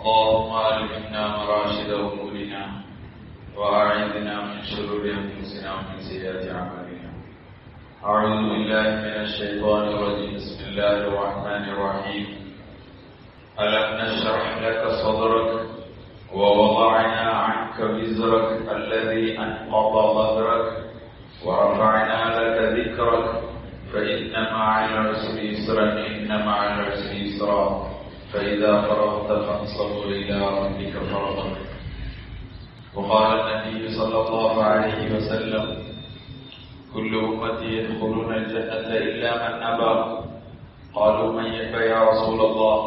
اللهم ألهمنا مراشد أمورنا وأعذنا من شرور أنفسنا ومن سيئات أعمالنا. أعوذ بالله من الشيطان الرجيم. بسم الله الرحمن الرحيم. ألم نشرح لك صدرك ووضعنا عنك وزرك الذي أنقض ظهرك ورفعنا لك ذكرك فإن مع العسر يسرا إن مع العسر يسرا فإذا فرغت فانصب إلى ربك فارغب. وقال النبي صلى الله عليه وسلم: كل أمتي يدخلون الجنة إلا من أبى. قالوا: من يأبى يا رسول الله؟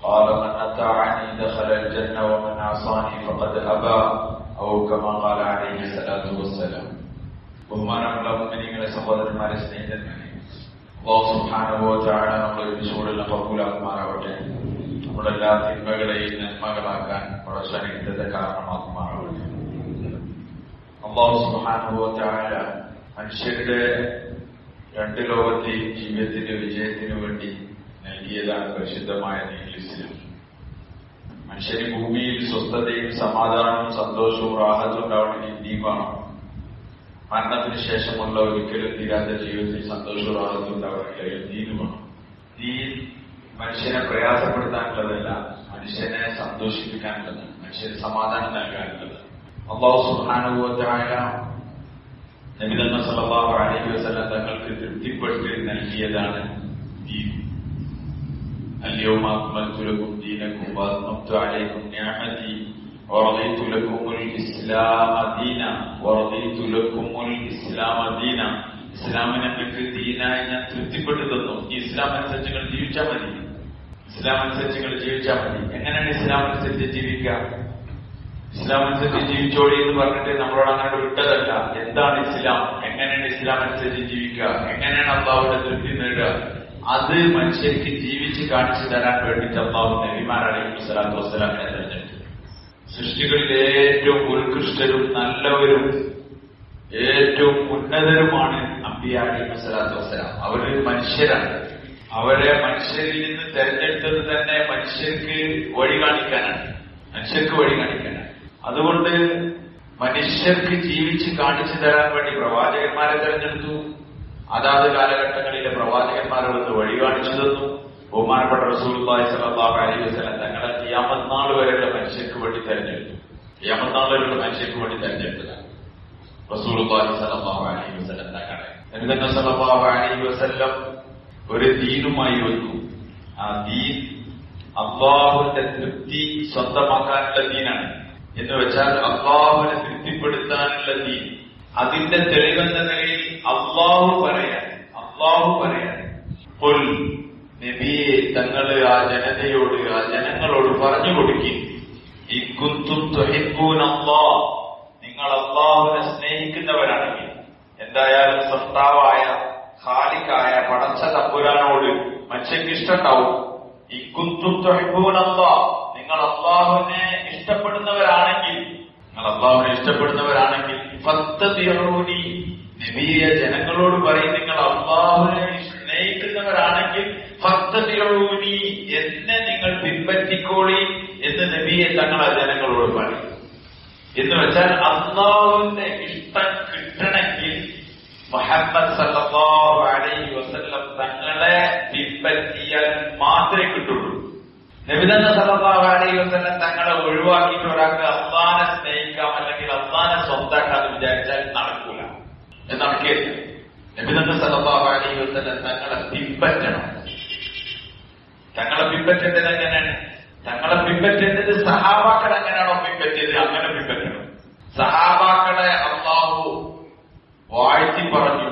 قال: من أطاعني دخل الجنة ومن عصاني فقد أبى. أو كما قال عليه الصلاة والسلام. ബഹുമാനമുള്ള മുഅ്മിനീങ്ങളെ, സഹോദരന്മാരെ, സ്നേഹിതന്മാരെ, അല്ലാഹു സുബ്ഹാനഹു വ തആല നമ്മളെ വിശുദ്ധ കബൂലാക്കുമാറാവട്ടെ. നമ്മുടെ എല്ലാ തിന്മകളെയും നന്മകളാക്കാൻ പ്രശ്നത്തെ കാരണമാക്കുമാറാവട്ടെ. അല്ലാഹു സുബ്ഹാനഹു വ തആല മനുഷ്യരുടെ രണ്ട് ലോകത്തെയും ജീവിതത്തിന്റെ വിജയത്തിനു വേണ്ടി നൽകിയതാണ് പരിശുദ്ധമായ ദീനുൽ ഇസ്ലാം. മനുഷ്യന് ഭൂമിയിൽ സ്വസ്ഥതയും സമാധാനവും സന്തോഷവും റാഹത്തും ഉണ്ടാവണമെങ്കിൽ ദീൻ വേണം. മരണത്തിന് ശേഷമുള്ള ഒരിക്കലും തീരാത്ത ജീവിതത്തിൽ സന്തോഷവും റാഹത്തും ഉണ്ടാവണമെങ്കിൽ ദീൻ വേണം. ദീൻ മനുഷ്യനെ പ്രയാസപ്പെടുത്താനുള്ളതല്ല, മനുഷ്യനെ സന്തോഷിപ്പിക്കാനുള്ളതാണ്, മനുഷ്യന് സമാധാനം നൽകാനുള്ളതാണ്. അല്ലാഹു സുബ്ഹാനഹു വ തആല നബി സല്ലല്ലാഹു അലൈഹി വസല്ലം തങ്ങൾക്ക് തൃപ്തിപ്പെട്ട് നൽകിയതാണ് ദീൻ. اليوم أكملت لكم دينكم وأتممت عليكم نعمتي ورضيت لكم الإسلام دينا ورضيت لكم الإسلام دينا. ഇസ്ലാമിനെ നിങ്ങൾക്ക് ദീനായി ഞാൻ തൃപ്തിപ്പെട്ടു തന്നു. ഈ ഇസ്ലാം അനുസരിച്ച് നിങ്ങൾ ജീവിച്ചാൽ മതി. ഇസ്ലാം അനുസരിച്ച് നിങ്ങൾ ജീവിച്ചാൽ മതി. എങ്ങനെയാണ് ഇസ്ലാം അനുസരിച്ച് ജീവിക്കുക? ഇസ്ലാം അനുസരിച്ച് ജീവിച്ചോളി എന്ന് പറഞ്ഞിട്ട് നമ്മളോട് അങ്ങോട്ട് വിട്ടതല്ല. എന്താണ് ഇസ്ലാം? എങ്ങനെയാണ് ഇസ്ലാം അനുസരിച്ച് ജീവിക്കുക? എങ്ങനെയാണ് അല്ലാഹുവിന്റെ തൃപ്തി നേടുക? അത് മനുഷ്യർക്ക് ജീവിച്ച് കാണിച്ചു തരാൻ വേണ്ടിയിട്ട് അല്ലാഹു നബിമാർ അലൈഹി സ്വലാത്തു വസ്സലാമിനെ തെരഞ്ഞെടുത്തു. സൃഷ്ടികളിൽ ഏറ്റവും ഉത്കൃഷ്ടരും നല്ലവരും ഏറ്റവും ഉന്നതരുമാണ് അംബിയ അലൈഹി സ്വലാത്തു വസ്സലാം. അവര് മനുഷ്യരാണ്. അവരെ മനുഷ്യരിൽ നിന്ന് തെരഞ്ഞെടുത്തത് തന്നെ മനുഷ്യർക്ക് വഴി കാണിക്കാനാണ്. അതുകൊണ്ട് മനുഷ്യർക്ക് ജീവിച്ച് കാണിച്ചു തരാൻ വേണ്ടി പ്രവാചകന്മാരെ തെരഞ്ഞെടുത്തു. അതാത് കാലഘട്ടങ്ങളിലെ പ്രവാചകന്മാരോട് വഴി കാണിച്ചു തന്നു. ബഹുമാനപ്പെട്ട റസൂലുള്ളാഹി സ്വല്ലല്ലാഹു അലൈഹി വസല്ലം തങ്ങളെ ഖിയാമത്ത് നാൾ വരെയുള്ള മനുഷ്യർക്ക് വേണ്ടി തെരഞ്ഞെടുത്തു. ഖിയാമത്ത് നാൾ വരെയുള്ള മനുഷ്യർക്ക് വേണ്ടി തെരഞ്ഞെടുത്തതാണ് റസൂലുള്ളാഹി സ്വല്ലല്ലാഹു അലൈഹി വസല്ലം തങ്ങളെ. നബി സല്ലല്ലാഹു അലൈഹി വസല്ലം ഒരു ദീനുമായി വന്നു. ആ ദീൻ അല്ലാഹുവിന്റെ തൃപ്തി സ്വന്തമാക്കാനുള്ള ദീനാണ്. എന്ന് വെച്ചാൽ അല്ലാഹുവിനെ തൃപ്തിപ്പെടുത്താനുള്ള ദീൻ. അതിന്റെ തെളിവെന്ന നിലയിൽ അല്ലാഹു പറയാൻ നബിയെ തങ്ങള് ആ ജനതയോട്, ആ ജനങ്ങളോട് പറഞ്ഞു കൊടുക്കി, ഇൻ കുന്തും തുഹിബ്ബൂനല്ലാഹ്, നിങ്ങൾ അല്ലാഹുവിനെ സ്നേഹിക്കുന്നവരാണെങ്കിൽ, എന്തായാലും സൃഷ്ടാവായ ഖാലിഖായ പടച്ച തമ്പുരാനോട് മനുഷ്യർക്ക് ഇഷ്ടമുണ്ടാവും. ഇൻ കുന്തും തുഹിബ്ബൂനല്ലാഹ്, നിങ്ങൾ അല്ലാഹുവിനെ ഇഷ്ടപ്പെടുന്നവരാണെങ്കിൽ ഫത്തബിഊനി, നബിയെ ജനങ്ങളോട് പറയും, നിങ്ങൾ അല്ലാഹുവിനെ സ്നേഹിക്കുന്നവരാണെങ്കിൽ ഫത്തബിഊനി, എന്നെ നിങ്ങൾ പിൻപറ്റിക്കോളി എന്ന് നബിയെ തങ്ങൾ ആ ജനങ്ങളോട് പറയും. എന്ന് വെച്ചാൽ അല്ലാഹുവിന്റെ ഇഷ്ടം കിട്ടണമെങ്കിൽ മുഹമ്മദ് സല്ലല്ലാഹു അലൈഹി വസല്ലം തങ്ങളെ പിൻപറ്റിയാൽ മാത്രമേ കിട്ടുള്ളൂ. നബി സല്ലല്ലാഹു അലൈഹി വസല്ലം തങ്ങളെ ഒഴിവാക്കിയിട്ട് ഒരാൾക്ക് അല്ലാഹനെ സ്നേഹിക്കാം അല്ലെങ്കിൽ അല്ലാഹനെ സ്വന്തമാക്കാന്ന് വിചാരിച്ചാൽ നടക്കൂല. നടക്കില്ല. നബി സല്ലല്ലാഹു അലൈഹി വസല്ലം തങ്ങളെ പിൻപറ്റണം. തങ്ങളെ പിൻപറ്റേണ്ടത് എങ്ങനെയാണ്? തങ്ങളെ പിൻപറ്റേണ്ടത് സഹാബാക്കളെ എങ്ങനെയാണോ പിൻപറ്റിയത് അങ്ങനെ പിൻപറ്റണം. സഹാബാക്കളെ അല്ലാഹു വാഴ്ത്തി പറഞ്ഞു,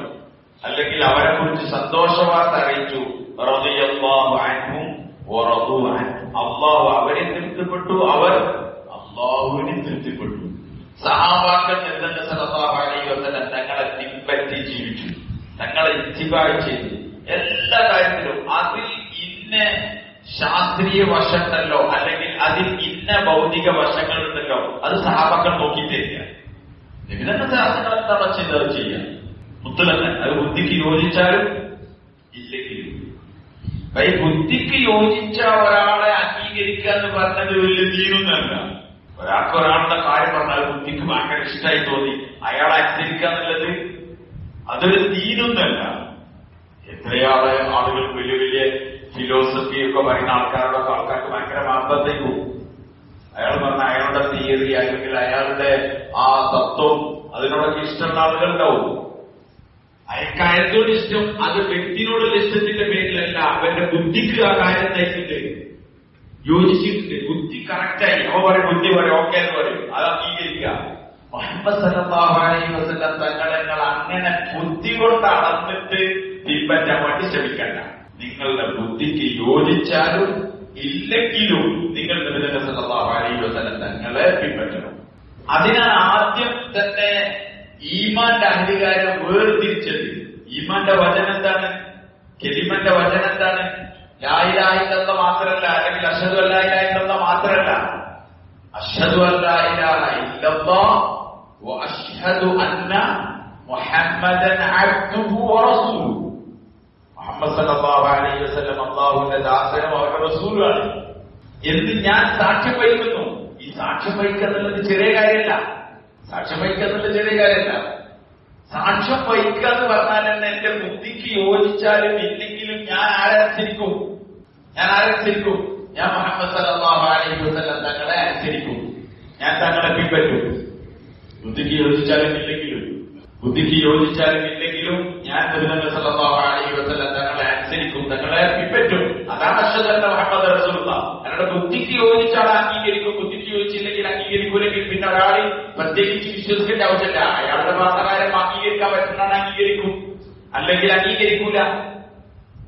അല്ലെങ്കിൽ അവരെ കുറിച്ച് സന്തോഷവാർത്ത അറിയിച്ചു. റളിയല്ലാഹു അൻഹും വറദൂ അൻഹു, അല്ലാഹു അവരെ തൃപ്തിപ്പെട്ടു, അവർ അല്ലാഹുവിനെ തൃപ്തിപ്പെട്ടു. സഹാബാക്കൾ നബി സല്ലല്ലാഹു അലൈഹി വസല്ലം തങ്ങളെ പിൻപറ്റി ജീവിച്ചു, തങ്ങളെ ഇത്തിബാ ചെയ്തു. എല്ലാ കാര്യത്തിലും അതിൽ ഇന്ന ശാസ്ത്രീയ വശമുണ്ടല്ലോ, അല്ലെങ്കിൽ അതിൽ ഇന്ന ഭൗതിക വശങ്ങളുണ്ടല്ലോ, അത് സഹാബാക്കൾ നോക്കിയിട്ടില്ല. നബി സല്ലല്ലാഹു എന്താണോ ചെയ്തത് ചെയ്യാം മുത്തലല്ല. അത് ബുദ്ധിക്ക് യോജിച്ചാലും ഇല്ലെങ്കിലും ഈ ബുദ്ധിക്ക് യോജിച്ച ഒരാളെ അംഗീകരിക്കുക എന്ന് പറഞ്ഞത് വലിയ ദീനൊന്നല്ല. ഒരാളുടെ കാര്യം പറഞ്ഞാൽ ബുദ്ധിക്ക് ഭയങ്കര ഇഷ്ടമായി തോന്നി അയാളെ അനുസരിക്കുക എന്നുള്ളത് അതൊരു ദീനൊന്നല്ല. എത്രയാളെ ആളുകൾ വലിയ വലിയ ഫിലോസഫി ഒക്കെ പറയുന്ന ആൾക്കാർക്ക് ഭയങ്കര മാർബത്തേക്കും അയാൾ പറഞ്ഞ അയാളുടെ തിയറി അല്ലെങ്കിൽ അയാളുടെ ആ തത്വം അതിനോടൊക്കെ ഇഷ്ടമുള്ള ആളുകളുണ്ടാവും. അയാൾക്ക് അയാളോട് ഇഷ്ടം അത് വ്യക്തിയോടുള്ള ഇഷ്ടത്തിന്റെ പേരിലല്ല, അവന്റെ ബുദ്ധിക്ക് ആ കാര്യം നയിച്ചിട്ട് യോജിച്ചിട്ടുണ്ട്. ബുദ്ധി കറക്റ്റായി അവ പറയും, ബുദ്ധി പറയും, ഓക്കെ എന്ന് പറയും, അത് അംഗീകരിക്കുക. മുഹമ്മദ് സല്ലല്ലാഹു അലൈഹി വസല്ലം തങ്ങൾ അങ്ങനെ ബുദ്ധി കൊണ്ട് അളന്നിട്ട് പിൻപറ്റാൻ വേണ്ടി ശ്രമിക്കണ്ട. നിങ്ങളുടെ ബുദ്ധിക്ക് യോജിച്ചാലും ഇല്ലെങ്കിലും നിങ്ങൾ നബി സല്ലല്ലാഹു അലൈഹി വസല്ലം തങ്ങളെ പിൻപറ്റണം. അതിനാണ് ആദ്യം തന്നെ ഈമാന്റെ അധികാരം വേർതിരിച്ചത്. ഈമാന്റെ വചനം എന്താണ്? കെലിമന്റെ വചനം എന്താണ്? ലാ ഇലാഹ ഇല്ലല്ലാഹ് മാത്രമല്ല, അല്ലെങ്കിൽ അശ്ഹദു അല്ലാ ഇലാഹ ഇല്ലല്ലാഹ് മാത്രമല്ല, അശ്ഹദു അല്ലാ ഇലാഹ ഇല്ലല്ലാഹ് വ അശ്ഹദു അന്ന മുഹമ്മദൻ അബ്ദുഹു വ റസൂലുഹു. മുഹമ്മദ് സല്ലല്ലാഹു അലൈഹി വസല്ലം അല്ലാഹുവിന്റെ ദാസനും അവരുടെ റസൂലുമാണ് എന്ന് ഞാൻ സാക്ഷ്യം വഹിക്കുന്നു. ഈ സാക്ഷ്യം വഹിക്കുക എന്നുള്ളത് ചെറിയ കാര്യമല്ല. സാക്ഷ്യം വഹിക്കുക എന്നുള്ളത് ചെറിയ കാര്യമല്ല. സാക്ഷ്യം വഹിക്കുക എന്ന് പറഞ്ഞാൽ തന്നെ എന്റെ ബുദ്ധിക്ക് യോജിച്ചാലും ഇല്ലെങ്കിലും ഞാൻ ആരനുസരിക്കും? ഞാൻ മുഹമ്മദ് സല്ലല്ലാഹു അലൈഹി വസല്ലം തങ്ങളെ അനുസരിക്കും, ഞാൻ തങ്ങളെ പിൻപറ്റും. ബുദ്ധിക്ക് യോജിച്ചാലും ഇല്ലെങ്കിലും ഞാൻ നബി സല്ലല്ലാഹു അലൈഹി വസല്ലം തങ്ങളെ അനുസരിക്കും, തങ്ങളെ പിൻപറ്റും. അതാണ് അശ്ഹദു അന്ന മുഹമ്മദ് റസൂലുള്ളാഹ്. അയാളുടെ ബുദ്ധിക്ക് യോജിച്ചാൽ അംഗീകരിക്കും, ബുദ്ധിക്ക് യോജിച്ചില്ലെങ്കിൽ അംഗീകരിക്കൂലെങ്കിൽ പിന്നെ ഒരാളെ പ്രത്യേകിച്ച് വിശ്വസിക്കേണ്ട ആവശ്യമില്ല. അയാളുടെ ഭാഷകാരം അംഗീകരിക്കാൻ പറ്റുന്നതാണ് അംഗീകരിക്കും, അല്ലെങ്കിൽ അംഗീകരിക്കൂല.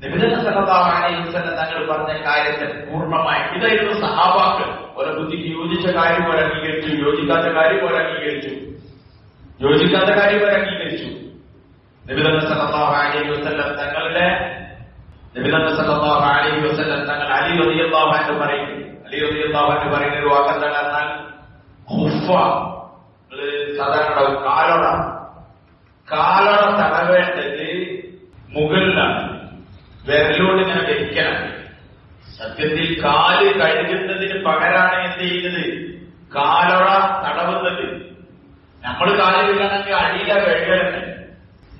നബി സല്ലല്ലാഹു അലൈഹി വസല്ലം തങ്ങൾ പറഞ്ഞ കാര്യത്തെ പൂർണ്ണമായി ഇതായിരുന്നു സഹാബാക്കൾ. ഓരോ ബുദ്ധിക്ക് യോജിച്ച കാര്യം പോലെ അംഗീകരിച്ചു, യോജിക്കാത്ത കാര്യം പോലെ അംഗീകരിച്ചു. നബി സല്ലല്ലാഹു അലൈഹി വസല്ലം തങ്ങൾ അലി റളിയല്ലാഹു അൻഹു പറയുന്ന ഒരു വാക്കെന്താണ് പറഞ്ഞാൽ ഖുഫ, സാധാരണ കാലൊട തടവേണ്ടത് മുകളിലാണ്, വിരലോട് ഇങ്ങനെ വെക്കണം. സത്യത്തിൽ കാല് കഴുകുന്നതിന് പകരാണ് എന്ത് ചെയ്യുന്നത്? കാലൊട തടവുന്നത്. നമ്മൾ കാല് വീഴണമെങ്കിൽ അടിയിലെ വെള്ളമാണ്.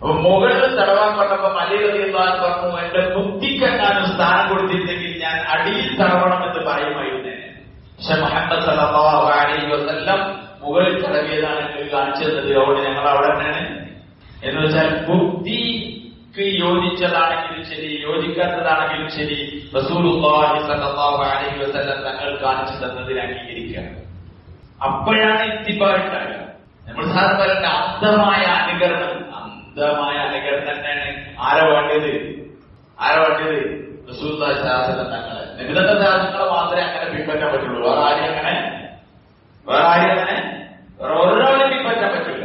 അപ്പൊ മുകളിൽ തടവാൻ പറഞ്ഞപ്പോ അലി റളിയല്ലാഹു അൻഹു പറഞ്ഞു, എന്റെ ബുദ്ധിക്കെങ്ങാനും സ്ഥാനം കൊടുത്തിരുന്നെങ്കിൽ ഞാൻ അടിയിൽ തടവണമെന്ന് പറയുമായിരുന്നേ. പക്ഷെ മുഹമ്മദ് സല്ലല്ലാഹു അലൈഹി വസല്ലം മുകളിൽ തടവിയതാണ് കാണിച്ചു തന്നത്. അതുകൊണ്ട് ഞങ്ങൾ അവിടെ തന്നെയാണ്. എന്ന് വെച്ചാൽ ബുദ്ധിക്ക് യോജിച്ചതാണെങ്കിലും ശരി, യോജിക്കാത്തതാണെങ്കിലും ശരി, റസൂലുള്ളാഹി സ്വല്ലല്ലാഹു അലൈഹി വസല്ലം തങ്ങൾ കാണിച്ചു തന്നതിനെ അംഗീകരിക്കുക. അപ്പോഴാണ് ഇത്തിബാ ഉണ്ടാകുക. നമ്മൾ സാധാരണ അന്ധമായ അനുകരണം തന്നെയാണ് ആരാ വേണ്ടത്? റസൂലുള്ളാഹി സ്വല്ലല്ലാഹു അലൈഹി വസല്ലം തങ്ങളെ, നബിയുടെ ദാസങ്ങളെ മാത്രമേ അങ്ങനെ പിൻപറ്റാൻ പറ്റുള്ളൂ. വേറെ ആരെയും ഒരാളെ പിൻപറ്റാൻ പറ്റില്ല.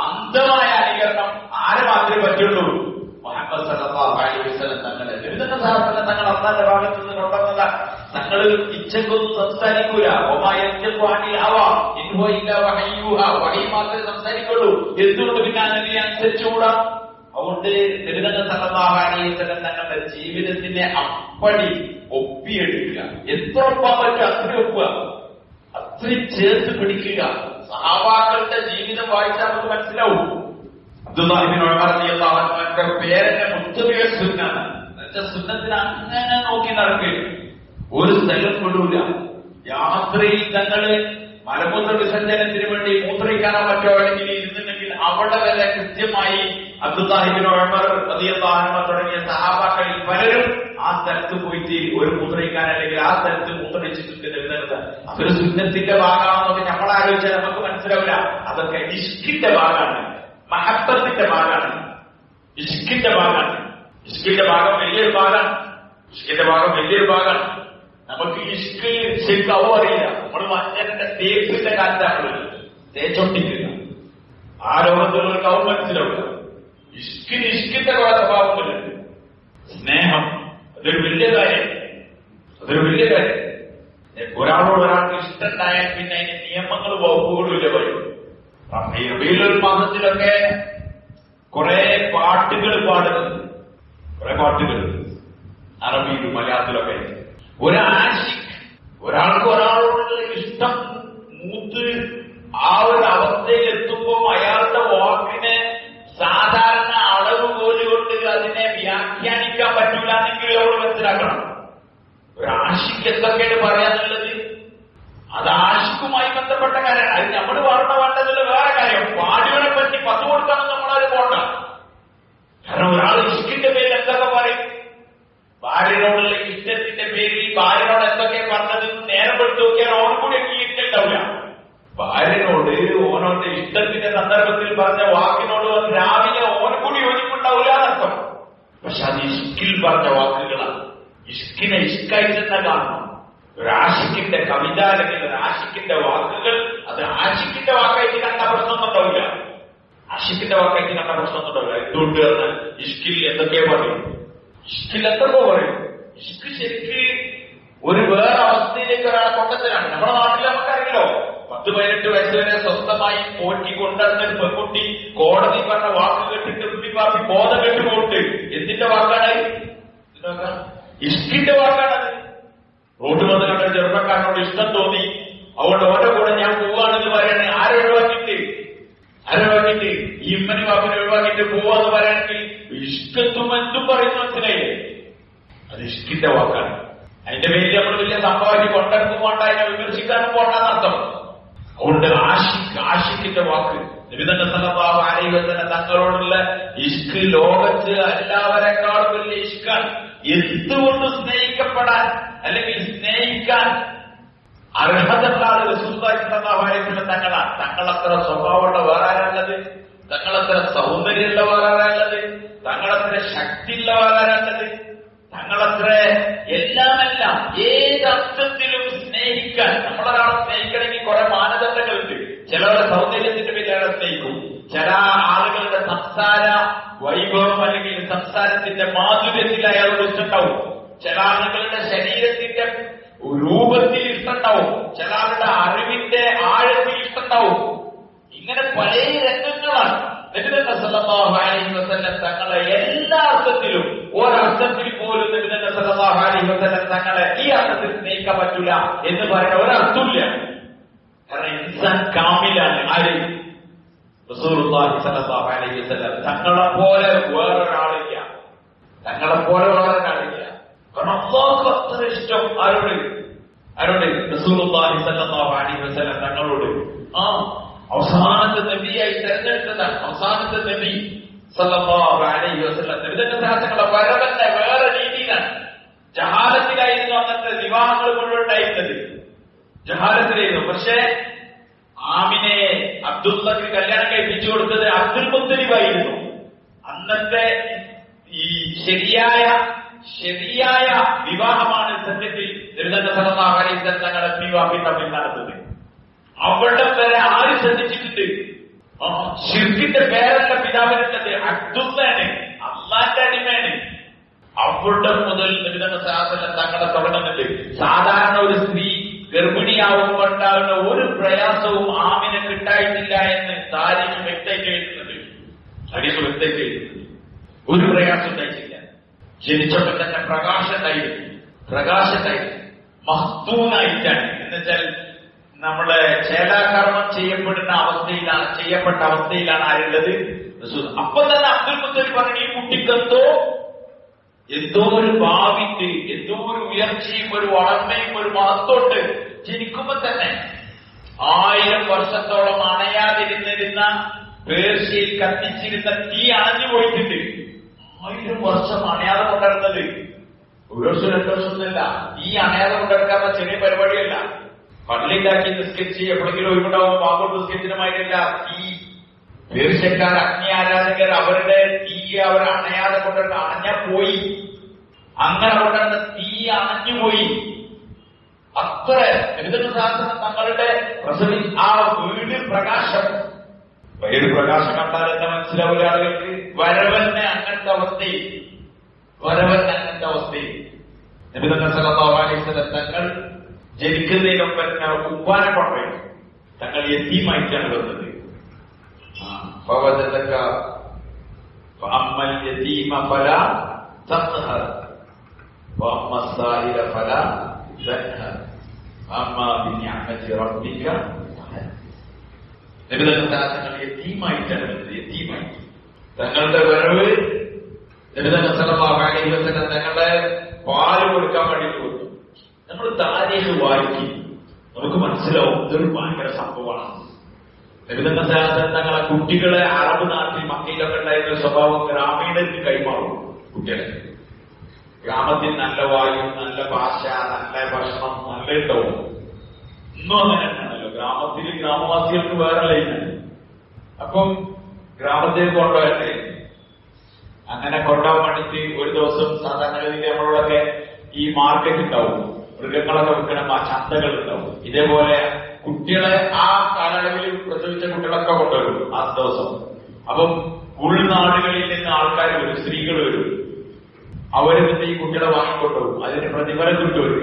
അന്ധമായ അനുകരണം ആരെ മാത്രമേ പറ്റുള്ളൂ? മുഹമ്മദ് സല്ലല്ലാഹു അലൈഹി വസല്ലം തങ്ങളെ. നബിയുടെ ദാസങ്ങളെ തങ്ങൾ അല്ലാഹുവിന്റെ ഭാഗത്ത് നിന്ന് കൊണ്ടുവന്നത. തങ്ങൾ ഇച്ഛക്കൊന്നും സംസാരിക്കൂല. വഹി മാത്രമേ സംസാരിക്കുള്ളൂ. എന്തുകൊണ്ട് പിന്നെ നബിയെ അനുസരിച്ചുകൂടാ? അതുകൊണ്ട് നബി സല്ലല്ലാഹു അലൈഹി വസല്ലം തങ്ങളുടെ ജീവിതത്തിനെ അപ്പടി ഒപ്പിയെടുക്കുക. എത്ര ഒപ്പാൻ പറ്റും അത്രയും ഒപ്പുക, അത്രയും ചേർത്ത് പിടിക്കുക. സഹാബാക്കളുടെ ജീവിതം വായിച്ചാൽ നമുക്ക് മനസ്സിലാവും. അബ്ദുല്ലാഹി ഇബ്നു ഉമർ റളിയല്ലാഹു അൻഹുവിന്റെ പേരന്നെ മുത്തബിയ സുന്നത്ത്. സുന്നത്തിന് അങ്ങനെ നോക്കി നടക്കുക, ഒരു സ്ഥലം വിടൂല. യാത്രയിൽ തങ്ങള് മലമൂത്ര വിസർജനത്തിന് വേണ്ടി മൂത്രയിക്കാനോ മറ്റോ അല്ലെങ്കിൽ ഇരുന്നുണ്ടെങ്കിൽ അവിടെ വരെ കൃത്യമായി അബ്ദുല്ലാഹി ഇബ്നു ഉമർ റളിയല്ലാഹു അൻഹു തുടങ്ങിയ സഹാബാക്കളിൽ പലരും ആ സ്ഥലത്ത് പോയിട്ട് ഒരു മൂത്രയിക്കാൻ അല്ലെങ്കിൽ ആ സ്ഥലത്ത് മൂത്രയിച്ചിട്ടുണ്ട് എന്നുള്ളത് അതൊരു സുന്നത്തിന്റെ ഭാഗമാണെന്നൊക്കെ നമ്മൾ ആലോചിച്ചാൽ നമുക്ക് മനസ്സിലാവില്ല. അതൊക്കെ ഇഷ്കിന്റെ ഭാഗമാണ്, മഹബ്ബത്തിന്റെ ഭാഗമാണ്, ഇഷ്കിന്റെ ഭാഗമാണ്. ഇഷ്കിന്റെ ഭാഗം വലിയൊരു ഭാഗമാണ്. നമുക്ക് ഇഷ്ക് ശരിക്കും അറിയില്ല. നമ്മൾ മഞ്ഞന്റെ തേപ്പിന്റെ കാറ്റാണ് തേച്ചോണ്ടിരിക്കുക. ആ ലോകത്തുള്ളവർക്ക് അവൻ മനസ്സിലാവില്ല. ഇഷ്കിന്റെ സ്വഭാവങ്ങളുണ്ട്. സ്നേഹം അതൊരു വലിയ കാര്യം. ഒരാളോട് ഒരാൾക്ക് ഇഷ്ടമുണ്ടായാൽ പിന്നെ അതിന് നിയമങ്ങൾ വകുപ്പുകളില്ല പറയും. റബീഉൽ മാസത്തിലൊക്കെ കുറെ പാട്ടുകൾ പാടുന്നുണ്ട്. അറബിയിലും മലയാളത്തിലൊക്കെ. ഒരാശിക്, ഒരാൾക്ക് ഒരാളോടുള്ള ഇഷ്ടം മൂത്ത് ആ ഒരു അവസ്ഥയിൽ എത്തുമ്പോൾ അയാളുടെ വാക്കിനെ സാധാരണ അളവ് പോലുകൊണ്ട് അതിനെ വ്യാഖ്യാനിക്കാൻ പറ്റൂല എന്നെങ്കിൽ നമ്മൾ മനസ്സിലാക്കണം. ഒരാശിക്ക് എന്തൊക്കെയാണ് പറയാനുള്ളത്, അത് ആശിക്കുമായി ബന്ധപ്പെട്ട കാര്യമാണ്. അത് നമ്മൾ പറഞ്ഞ വേണ്ടതില്ല വേറെ കാര്യം. പാടികളെ പറ്റി പത്ത് കൊടുക്കാമെന്ന് നമ്മളത് പോണ്ട. കാരണം ഒരാൾ ഇഷ്കിന്റെ പേരിൽ എന്തൊക്കെ പറയും, ഭാര്യനോടുള്ള ഇഷ്ടത്തിന്റെ പേരിൽ ഭാര്യനോട് എന്തൊക്കെ പറഞ്ഞത് നേരം പെടുത്തു നോക്കിയാൽ ഓൺ കൂടി അംഗീകരിച്ചിട്ടുണ്ടാവില്ല. ഭാര്യനോട് ഓനോട് ഇഷ്ടത്തിന്റെ സന്ദർഭത്തിൽ പറഞ്ഞ വാക്കിനോട് രാവിലെ ഓൻ കൂടി യോജിപ്പുണ്ടാവില്ല എന്നർത്ഥം. പക്ഷെ അത് ഇഷ്കിൽ പറഞ്ഞ വാക്കുകളാണ്. ഇഷ്കിനെ ഇഷ്കായി തന്നെ കാണണം. ഒരാശിക്കിന്റെ കവിത അല്ലെങ്കിൽ ഒരാശിക്കിന്റെ വാക്കുകൾ അത് ആശിക്കിന്റെ വാക്കായിട്ട് കണ്ട പ്രശ്നമൊന്നും ഉണ്ടാവില്ല. ആശിക്കിന്റെ വാക്കായിട്ട് കണ്ട പ്രശ്നമൊന്നും ഉണ്ടാവില്ല. എന്തുകൊണ്ട് പറഞ്ഞാൽ ഇഷ്കിൽ എന്തൊക്കെയോ പറയും, ഇഷ്കിൽ എന്തൊക്കെ പറയും. ഇഷ്ക് ശരിക്ക് ഒരു വേറെ അവസ്ഥയിലേക്ക് ഒരാളെ കൊണ്ടത്തിലാണ്. നമ്മുടെ നാട്ടിൽ നമുക്കറിയില്ലോ, 10-18 വയസ്സ് വരെ സ്വന്തമായി പോറ്റി കൊണ്ടുവന്നൊരു പെൺകുട്ടി കോടതി പറഞ്ഞ വാക്ക് കേട്ടിട്ട് കുട്ടിപ്പാപ്പി ബോധം കെട്ടുപോട്ട് എന്തിന്റെ വാക്കാണ്? ഇഷ്കിന്റെ വാക്കാണത്. റോഡ് വന്ന് കണ്ട ചെറുപ്പക്കാരനോട് ഇഷ്ടം തോന്നി, അതുകൊണ്ട് ഓരോ കൂടെ ഞാൻ പോവാണെന്ന് പറയണേ. ആരൊഴിവാക്കിയിട്ട് ഈ ഉമ്മനി വാപ്പിനെ ഒഴിവാക്കിയിട്ട് പോവാന്ന് പറയാണെങ്കിൽ ഇഷ്ടത്തും എന്തും പറയുന്നു, മനസ്സിലായില്ലേ? അത് ഇഷ്കിന്റെ വാക്കാണ്. അതിന്റെ പേരിൽ നമ്മൾ വലിയ സംഭവമാക്കി കൊണ്ടെടുക്കും പോണ്ട, അതിനെ വിമർശിക്കാനും പോണ്ടെന്നർത്ഥം. അതുകൊണ്ട് ആശിക്കിന്റെ വാക്ക് നബി സല്ലല്ലാഹു അലൈഹി വസല്ലം തങ്ങളോടുള്ള ഇഷ്ക് ലോകത്ത് എല്ലാവരെക്കാളും വലിയ ഇഷ്കാണ്. എന്തുകൊണ്ട് സ്നേഹിക്കപ്പെടാൻ അല്ലെങ്കിൽ സ്നേഹിക്കാൻ അർഹതയുള്ള ആള് റസൂലുള്ളാഹി സ്വല്ലല്ലാഹു അലൈഹി വസല്ലം തങ്ങളാണ്. തങ്ങളത്ര സ്വഭാവമുള്ള വേറെ ആരാളുള്ളത്, തങ്ങളത്ര സൗന്ദര്യമുള്ള വേറെ ആരാളുള്ളത്, തങ്ങളത്ര ശക്തിയുള്ള വേറെ ആരാളുള്ളത്, തങ്ങളത്ര എല്ലാമെല്ലാം ഏതർത്ഥത്തിലും സ്നേഹിക്കാൻ. നമ്മളൊരാളെ സ്നേഹിക്കണമെങ്കിൽ കുറെ മാനദണ്ഡങ്ങളുണ്ട്. ചിലവരുടെ സൗന്ദര്യത്തിന്റെ പേരിൽ അയാളെ സ്നേഹിക്കും, ചില ആളുകളുടെ സംസാര വൈഭവം അല്ലെങ്കിൽ സംസാരത്തിന്റെ മാധുര്യത്തിൽ അയാളോട് ഇഷ്ടമുണ്ടാവും, ചില ആളുകളുടെ ശരീരത്തിന്റെ രൂപത്തിൽ ഇഷ്ടമുണ്ടാവും, ചില ആളുടെ അറിവിന്റെ ആഴത്തിൽ ഇഷ്ടമുണ്ടാവും. ഇങ്ങനെ പല രംഗങ്ങളാണ്. നബി സല്ലല്ലാഹു അലൈഹി വസല്ലം തങ്ങളെ എല്ലാ അർത്ഥത്തിലും, ഒരർത്ഥത്തിൽ പോലും നബി സല്ലല്ലാഹു അലൈഹി വസല്ലം തങ്ങളെ ഈ അർത്ഥത്തിൽ സ്നേഹിക്കാൻ പറ്റൂല എന്ന് പറയുന്ന ഒരർത്ഥമില്ല. കാരണം ഇൻസാൻ കാമിലാണ്. ആര്? റസൂലുള്ളാഹി സ്വല്ലല്ലാഹു അലൈഹി വസല്ലം. തങ്ങളെപ്പോലെ വേറൊരാളില്ല, കാരണം അല്ലാഹുക്ക് അത്ര ഇഷ്ടം ആരോട്? റസൂലുള്ളാഹി സ്വല്ലല്ലാഹു അലൈഹി വസല്ലം തങ്ങളോട്. അവസാനത്തെ നബിയായി തെരഞ്ഞെടുത്തതാണ്. അവസാനത്തെ നബി സല്ലല്ലാഹു അലൈഹി വസല്ലം നബിതങ്ങളുടെ വരവന്നെ വേറെ രീതിയിലാണ്. ജഹാലത്തിലായിരുന്നു അന്നത്തെ വിവാഹങ്ങൾ മുഴുവൻ ഉണ്ടായിരുന്നത്, ജഹാലത്തിലായിരുന്നു. പക്ഷേ ആമിനെ അബ്ദുള്ളക്ക് കല്യാണം കഴിപ്പിച്ചു കൊടുത്തത് അബ്ദുൽ മുത്തലിബായിരുന്നു. അന്നത്തെ ഈ ശരിയായ വിവാഹമാണ് സത്യത്തിൽ നബി സല്ലല്ലാഹു അലൈഹി വസല്ലം തങ്ങളുടെ വിവാഹം തമ്മിൽ നടന്നത്. അവിടെ വരെ ആര് ശ്രദ്ധിച്ചിട്ടുണ്ട്? ശിർക്കിന്റെ പേരല്ല പിതാവിനുള്ളത്, അബ്ദുള്ളാണ്, അള്ളാന്റെ അടിമയാണ്. അവിടെ മുതൽ നബി സല്ലല്ലാഹു അലൈഹി വസല്ലം തങ്ങളെ തുടങ്ങുന്നുണ്ട്. സാധാരണ ഒരു സ്ത്രീ ഗർഭിണിയാവുമ്പോൾ ഉണ്ടാകുന്ന ഒരു പ്രയാസവും ആമിനെ കിട്ടായിട്ടില്ല എന്ന് താരീഖ് വ്യക്തമായിട്ട് എഴുതുന്നത്. ഒരു പ്രയാസം ഉണ്ടായിട്ടില്ല. ജനിച്ചപ്പോൾ തന്നെ പ്രകാശത്തായിരുന്നു, മഹ്തൂനായിട്ടാണ്. എന്നുവെച്ചാൽ നമ്മളെ ചേലാകർമ്മം ചെയ്യപ്പെട്ട അവസ്ഥയിലാണ് ആരുള്ളത്? അപ്പൊ തന്നെ അബ്ദുൽ മുത്തലിബ് പറഞ്ഞു, ഈ കുട്ടിക്കെന്തോ ഒരു ഭാവിക്ക്, എന്തോ ഒരു ഉയർച്ചയും ഒരു വളർച്ചയും ഒരു മഹത്വമുണ്ട്. ജനിക്കുമ്പോ തന്നെ 1000 വർഷത്തോളം അണയാതിരുന്നിരുന്ന പേർഷ്യയിൽ കത്തിച്ചിരുന്ന തീ അണഞ്ഞു പോയിട്ടുണ്ട്. 1000 വർഷം അണയാതെ കൊണ്ടിരുന്നത് 1 വർഷം 2 വർഷം ഒന്നുമില്ല. തീ അണയാതെ കൊണ്ടിരിക്കാത്ത ചെറിയ പരിപാടിയല്ല. പള്ളിയിലാക്കി നിസ്കരിച്ച് എപ്പോഴെങ്കിലും ഒഴിവുണ്ടാവും പാമ്പോട്ട് നിസ്കരിച്ചതുമായിട്ടില്ല. തീ പേർഷ്യക്കാർ അഗ്നി ആരാധകർ അവരുടെ തീ അവർ അണയാതെ കൊണ്ടിരുന്ന അണഞ്ഞ പോയി. അങ്ങനെ കൊണ്ടിരുന്ന തീ അണഞ്ഞുപോയി. അത്ര ശാസ്ത്രം തങ്ങളുടെ ആ വീട് പ്രകാശം കണ്ടാൽ എന്താ മനസ്സിലാവില്ല ആളുകൾക്ക്? വരവന്നെ അങ്ങനത്തെ അവസ്ഥയിൽ നബി സല്ലല്ലാഹു അലൈഹി വസല്ലം തങ്ങൾ ജനിക്കുന്നതിന് മുമ്പ് ഉപ്പാനെ കൊണ്ടുപോയി. തങ്ങൾ യതീമായിട്ടാണ് വന്നത്. യതീമായിട്ടാണ് വരുന്നത്. യതീമായി തങ്ങളുടെ വരവ് നബി സല്ലല്ലാഹു അലൈഹി വസല്ലം തങ്ങളുടെ പാല് കൊടുക്കാൻ വേണ്ടിയിട്ട് വന്നു. നമ്മൾ താരീഖ് വായിക്കും, നമുക്ക് മനസ്സിലാവും ഇതൊരു ഭയങ്കര സംഭവമാണ്. നബി തങ്ങളെ കുട്ടികളെ അറബ് നാട്ടിൽ മക്കയിലൊക്കെ ഉണ്ടായിരുന്ന സ്വഭാവം ഗ്രാമീണർക്ക് കൈമാറും. കുട്ടികളെ ഗ്രാമത്തിൽ നല്ല വായു, നല്ല ഭാഷ, നല്ല ഭക്ഷണം, നല്ല ഉണ്ടാവും. ഇന്നും അങ്ങനെ തന്നെയാണല്ലോ. ഗ്രാമത്തിൽ ഗ്രാമവാസികൾക്ക് വേറെ ലൈനാണ്. അപ്പം ഗ്രാമത്തേക്ക് കൊണ്ടുപോകട്ടെ. അങ്ങനെ കൊണ്ടുപോകാൻ വേണ്ടിയിട്ട് ഒരു ദിവസം സാധാരണ നമ്മളോടൊക്കെ ഈ മാർക്കറ്റ് ഉണ്ടാവും, മൃഗങ്ങളൊക്കെ വിൽക്കണം, ആ ചന്തകൾ ഉണ്ടാവും. ഇതേപോലെ കുട്ടികളെ ആ കാലയളവിൽ പ്രസവിച്ച കുട്ടികളൊക്കെ കൊണ്ടുവരും ആ ദിവസം. അപ്പം ഉൾനാടുകളിൽ നിന്ന് ആൾക്കാർ വരും, സ്ത്രീകൾ വരും. അവരെന്നിട്ട് ഈ കുട്ടികളെ വാങ്ങിക്കൊണ്ടുപോകും. അതിന് പ്രതിഫലം കിട്ടുവരും.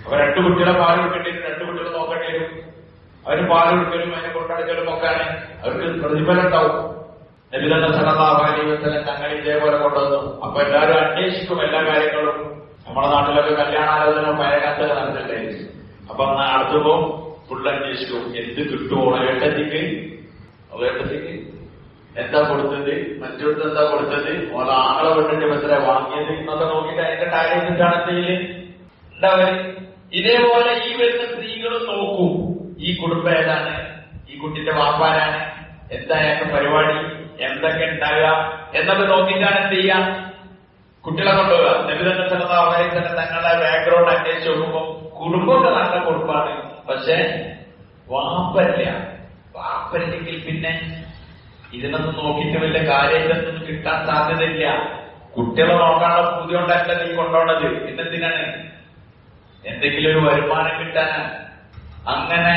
അവർ 2 കുട്ടികളെ പാൽ കൊടുക്കേണ്ടി വരും, 2 കുട്ടികളെ നോക്കേണ്ടി വരും. അവര് പാൽ കൊടുക്കലും അതിനെ കൊണ്ടടക്കലും ഒക്കെയാണ്. അവർക്ക് പ്രതിഫലം ഉണ്ടാവും. നബി സല്ലല്ലാഹു അലൈഹി വസല്ലം തങ്ങൾ ഇതേപോലെ കൊണ്ടുവന്നു. അപ്പൊ എല്ലാവരും അന്വേഷിക്കും എല്ലാ കാര്യങ്ങളും. നമ്മുടെ നാട്ടിലൊക്കെ കല്യാണാലോചന പഴയകാലത്ത് നടന്നിട്ടുണ്ടായിരുന്നു. അപ്പൊ നടത്തുമ്പോ ഫുൾ അന്വേഷിക്കും, എന്ത് കിട്ടുമോ ഏട്ടത്തിക്ക്, ഏട്ടത്തിക്ക് എന്താ കൊടുത്തത്, മറ്റൊരുത്ത് എന്താ കൊടുത്തത്, ഓരോ ആങ്ങളെ വിട്ടിട്ട് എത്ര വാങ്ങിയത് എന്നൊക്കെ നോക്കിയിട്ട് അതിന്റെ കാര്യത്തിട്ടാണ് എന്തെങ്കിലും ഉണ്ടാവര്. ഇതേപോലെ ഈ വരുന്ന സ്ത്രീകളും നോക്കും, ഈ കുടുംബം ഏതാണ്, ഈ കുട്ടിന്റെ വാപ്പാനാണ്, എന്തായാലും പരിപാടി, എന്തൊക്കെ ഉണ്ടാവുക എന്നൊക്കെ നോക്കിയിട്ടാണ് എന്ത് ചെയ്യാം, കുട്ടികളെ കൊണ്ടുപോകുക. നബി സല്ലല്ലാഹു അലൈഹി വസല്ലം തങ്ങളുടെ ബാക്ക്ഗ്രൗണ്ട് അന്വേഷിച്ച് നോക്കുമ്പോൾ കുടുംബമൊക്കെ നല്ല കുടുംബമാണ്. പക്ഷെ വാപ്പല്ലെങ്കിൽ പിന്നെ ഇതിനൊന്നും നോക്കിയിട്ട് വലിയ കാര്യത്തിനൊന്നും കിട്ടാൻ സാധ്യതയില്ല. കുട്ടികളെ നോക്കാനുള്ള പൂതി കൊണ്ടല്ല നീ കൊണ്ടുപോണത്. പിന്നെന്തിനാണ്? എന്തെങ്കിലും ഒരു വരുമാനം കിട്ടാനാണ്. അങ്ങനെ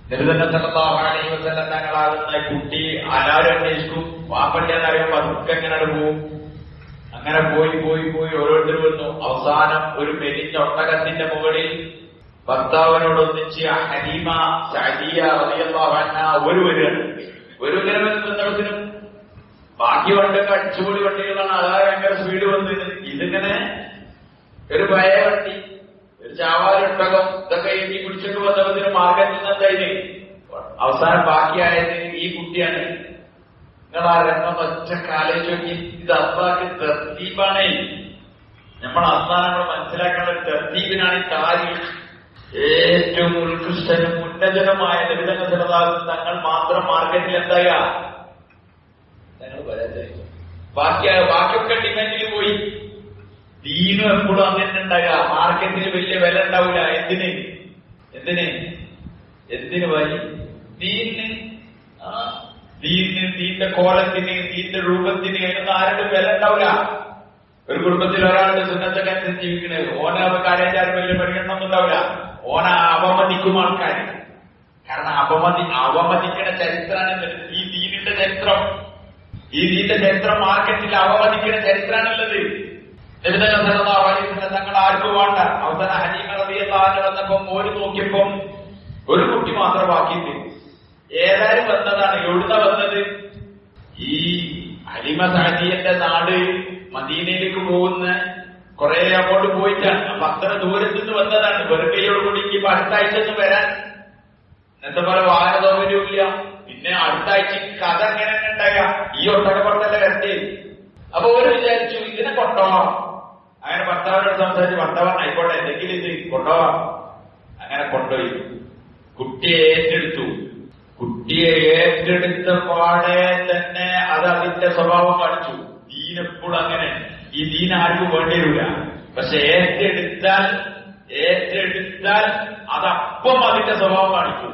നബി സല്ലല്ലാഹു അലൈഹി വസല്ലം തങ്ങളാകുന്ന കുട്ടി എല്ലാവരും അന്വേഷിക്കും. വാപ്പല്ലാന്നറിയുമ്പോ അതൊക്കെ എങ്ങനെ പോവും. അങ്ങനെ പോയി ഓരോരുത്തർ വന്നു. അവസാനം ഒരു മെലിഞ്ഞ ഒട്ടകത്തിന്റെ മുകളിൽ ഭർത്താവിനോടൊന്നിച്ച് ഹലീമ സഅദിയ റളിയല്ലാഹു അൻഹാ ഒരു ബന്ധത്തിനും ബാക്കി വണ്ടിയൊക്കെ അടിച്ചുപൊളി വണ്ടികളാണ്. അതായത് ഭയങ്കര സ്പീഡ് വന്നത്. ഇതിങ്ങനെ ഒരു പഴയ വണ്ടി, ഒരു ചാവാലൊട്ടകം, ഇതൊക്കെ എഴുതി പിടിച്ചിട്ട് വന്നതിന് മാർഗത്തിൽ നിന്നെന്തായി അവസാനം ബാക്കിയായത് ഈ കുട്ടിയാണ്. നിങ്ങൾ ആ രംഗം ഒറ്റക്കാലോചിച്ച് നോക്കി. ഇത് അള്ളാഹ്ക്ക് തർത്തീബാണേ. നമ്മൾ അള്ളാഹ് നമ്മൾ മനസ്സിലാക്കേണ്ട ഒരു തർത്തീബിനാണ് ഈ താരീഖ്. ഏറ്റവും ഉത്കൃഷ്ടനും ഉന്നതനുമായ നബി സല്ലല്ലാഹു തങ്ങൾ മാത്രം മാർക്കറ്റിൽ എന്തായ ഞങ്ങൾ വരാതെ ബാക്കിയൊക്കെ ഡിമാൻഡിൽ പോയി. ദീനും എപ്പോഴും അങ്ങനെ ഉണ്ടാകുക. മാർക്കറ്റിൽ വലിയ വില ഉണ്ടാവില്ല. എന്തിന് വഴി ദീന്റെ കോലത്തിന്, ദീന്റെ രൂപത്തിന് അതിനൊന്നും ആരുടെ വില ഉണ്ടാവില്ല. ഒരു കുടുംബത്തിൽ ഒരാളുടെ സുന്നത്തൊക്കെ അനുസരിച്ച് ജീവിക്കുന്നത് ഓന കാര്യാചാരം വലിയ പരിഗണന ഒന്നും ഉണ്ടാവില്ല. ഓന അവമതിക്കും ആൾക്കാർ. കാരണം അവമതിക്കണ ചരിത്രമാണ് ഈ ദീനിന്റെ ചരിത്രം. ഈ ദീന്റെ ചരിത്രം മാർക്കറ്റിൽ അവമതിക്കുന്ന ചരിത്രമാണുള്ളത്. നബി സല്ലല്ലാഹു അലൈഹി വസല്ലം തങ്ങൾ ആർക്കും വേണ്ട. അവസാനം ഹലീമ റളിയല്ലാഹു അൻഹ വന്നപ്പം ഓര് നോക്കിയപ്പം ഒരു കുട്ടി മാത്രം ബാക്കിയുണ്ട്. ഏതായാലും വന്നതാണ്. എവിടുന്ന വന്നത്? ഈ ഹലീമ സഅദിയന്റെ നാട് മദീനയിലേക്ക് പോകുന്ന കുറെ അങ്ങോട്ട് പോയിട്ടാണ്. അപ്പൊ അത്ര ദൂരത്ത് നിന്ന് വന്നതാണ്. വെറുകയോടുകൂടി ഇപ്പൊ അടുത്ത ആഴ്ച ഒന്നും വരാൻ ഇന്നത്തെ പോലെ വാഹന സൗകര്യമില്ല. പിന്നെ അടുത്ത ആഴ്ച കഥ എങ്ങനെ ഉണ്ടായ ഈ ഒട്ടകപ്പുറത്തല്ലേ വരട്ടെ. അപ്പൊ ഒരു വിചാരിച്ചു ഇതിനെ കൊണ്ടുപോവാം. അങ്ങനെ ഭർത്താവിനോട് സംസാരിച്ച് ഭർത്താവ് ആയിക്കോട്ടെ എന്തെങ്കിലും ഇത് കൊണ്ടുപോവാം. അങ്ങനെ കൊണ്ടുപോയി കുട്ടിയെ ഏറ്റെടുത്തു. കുട്ടിയെ ഏറ്റെടുത്ത പാടെ തന്നെ അത് അതിന്റെ സ്വഭാവം കാണിച്ചു. ദീനെപ്പോഴും അങ്ങനെ. ഈ ദീൻ ആർക്കും വേണ്ടി വരില്ല. പക്ഷെ ഏറ്റെടുത്താൽ അതപ്പം അതിന്റെ സ്വഭാവം കാണിക്കും.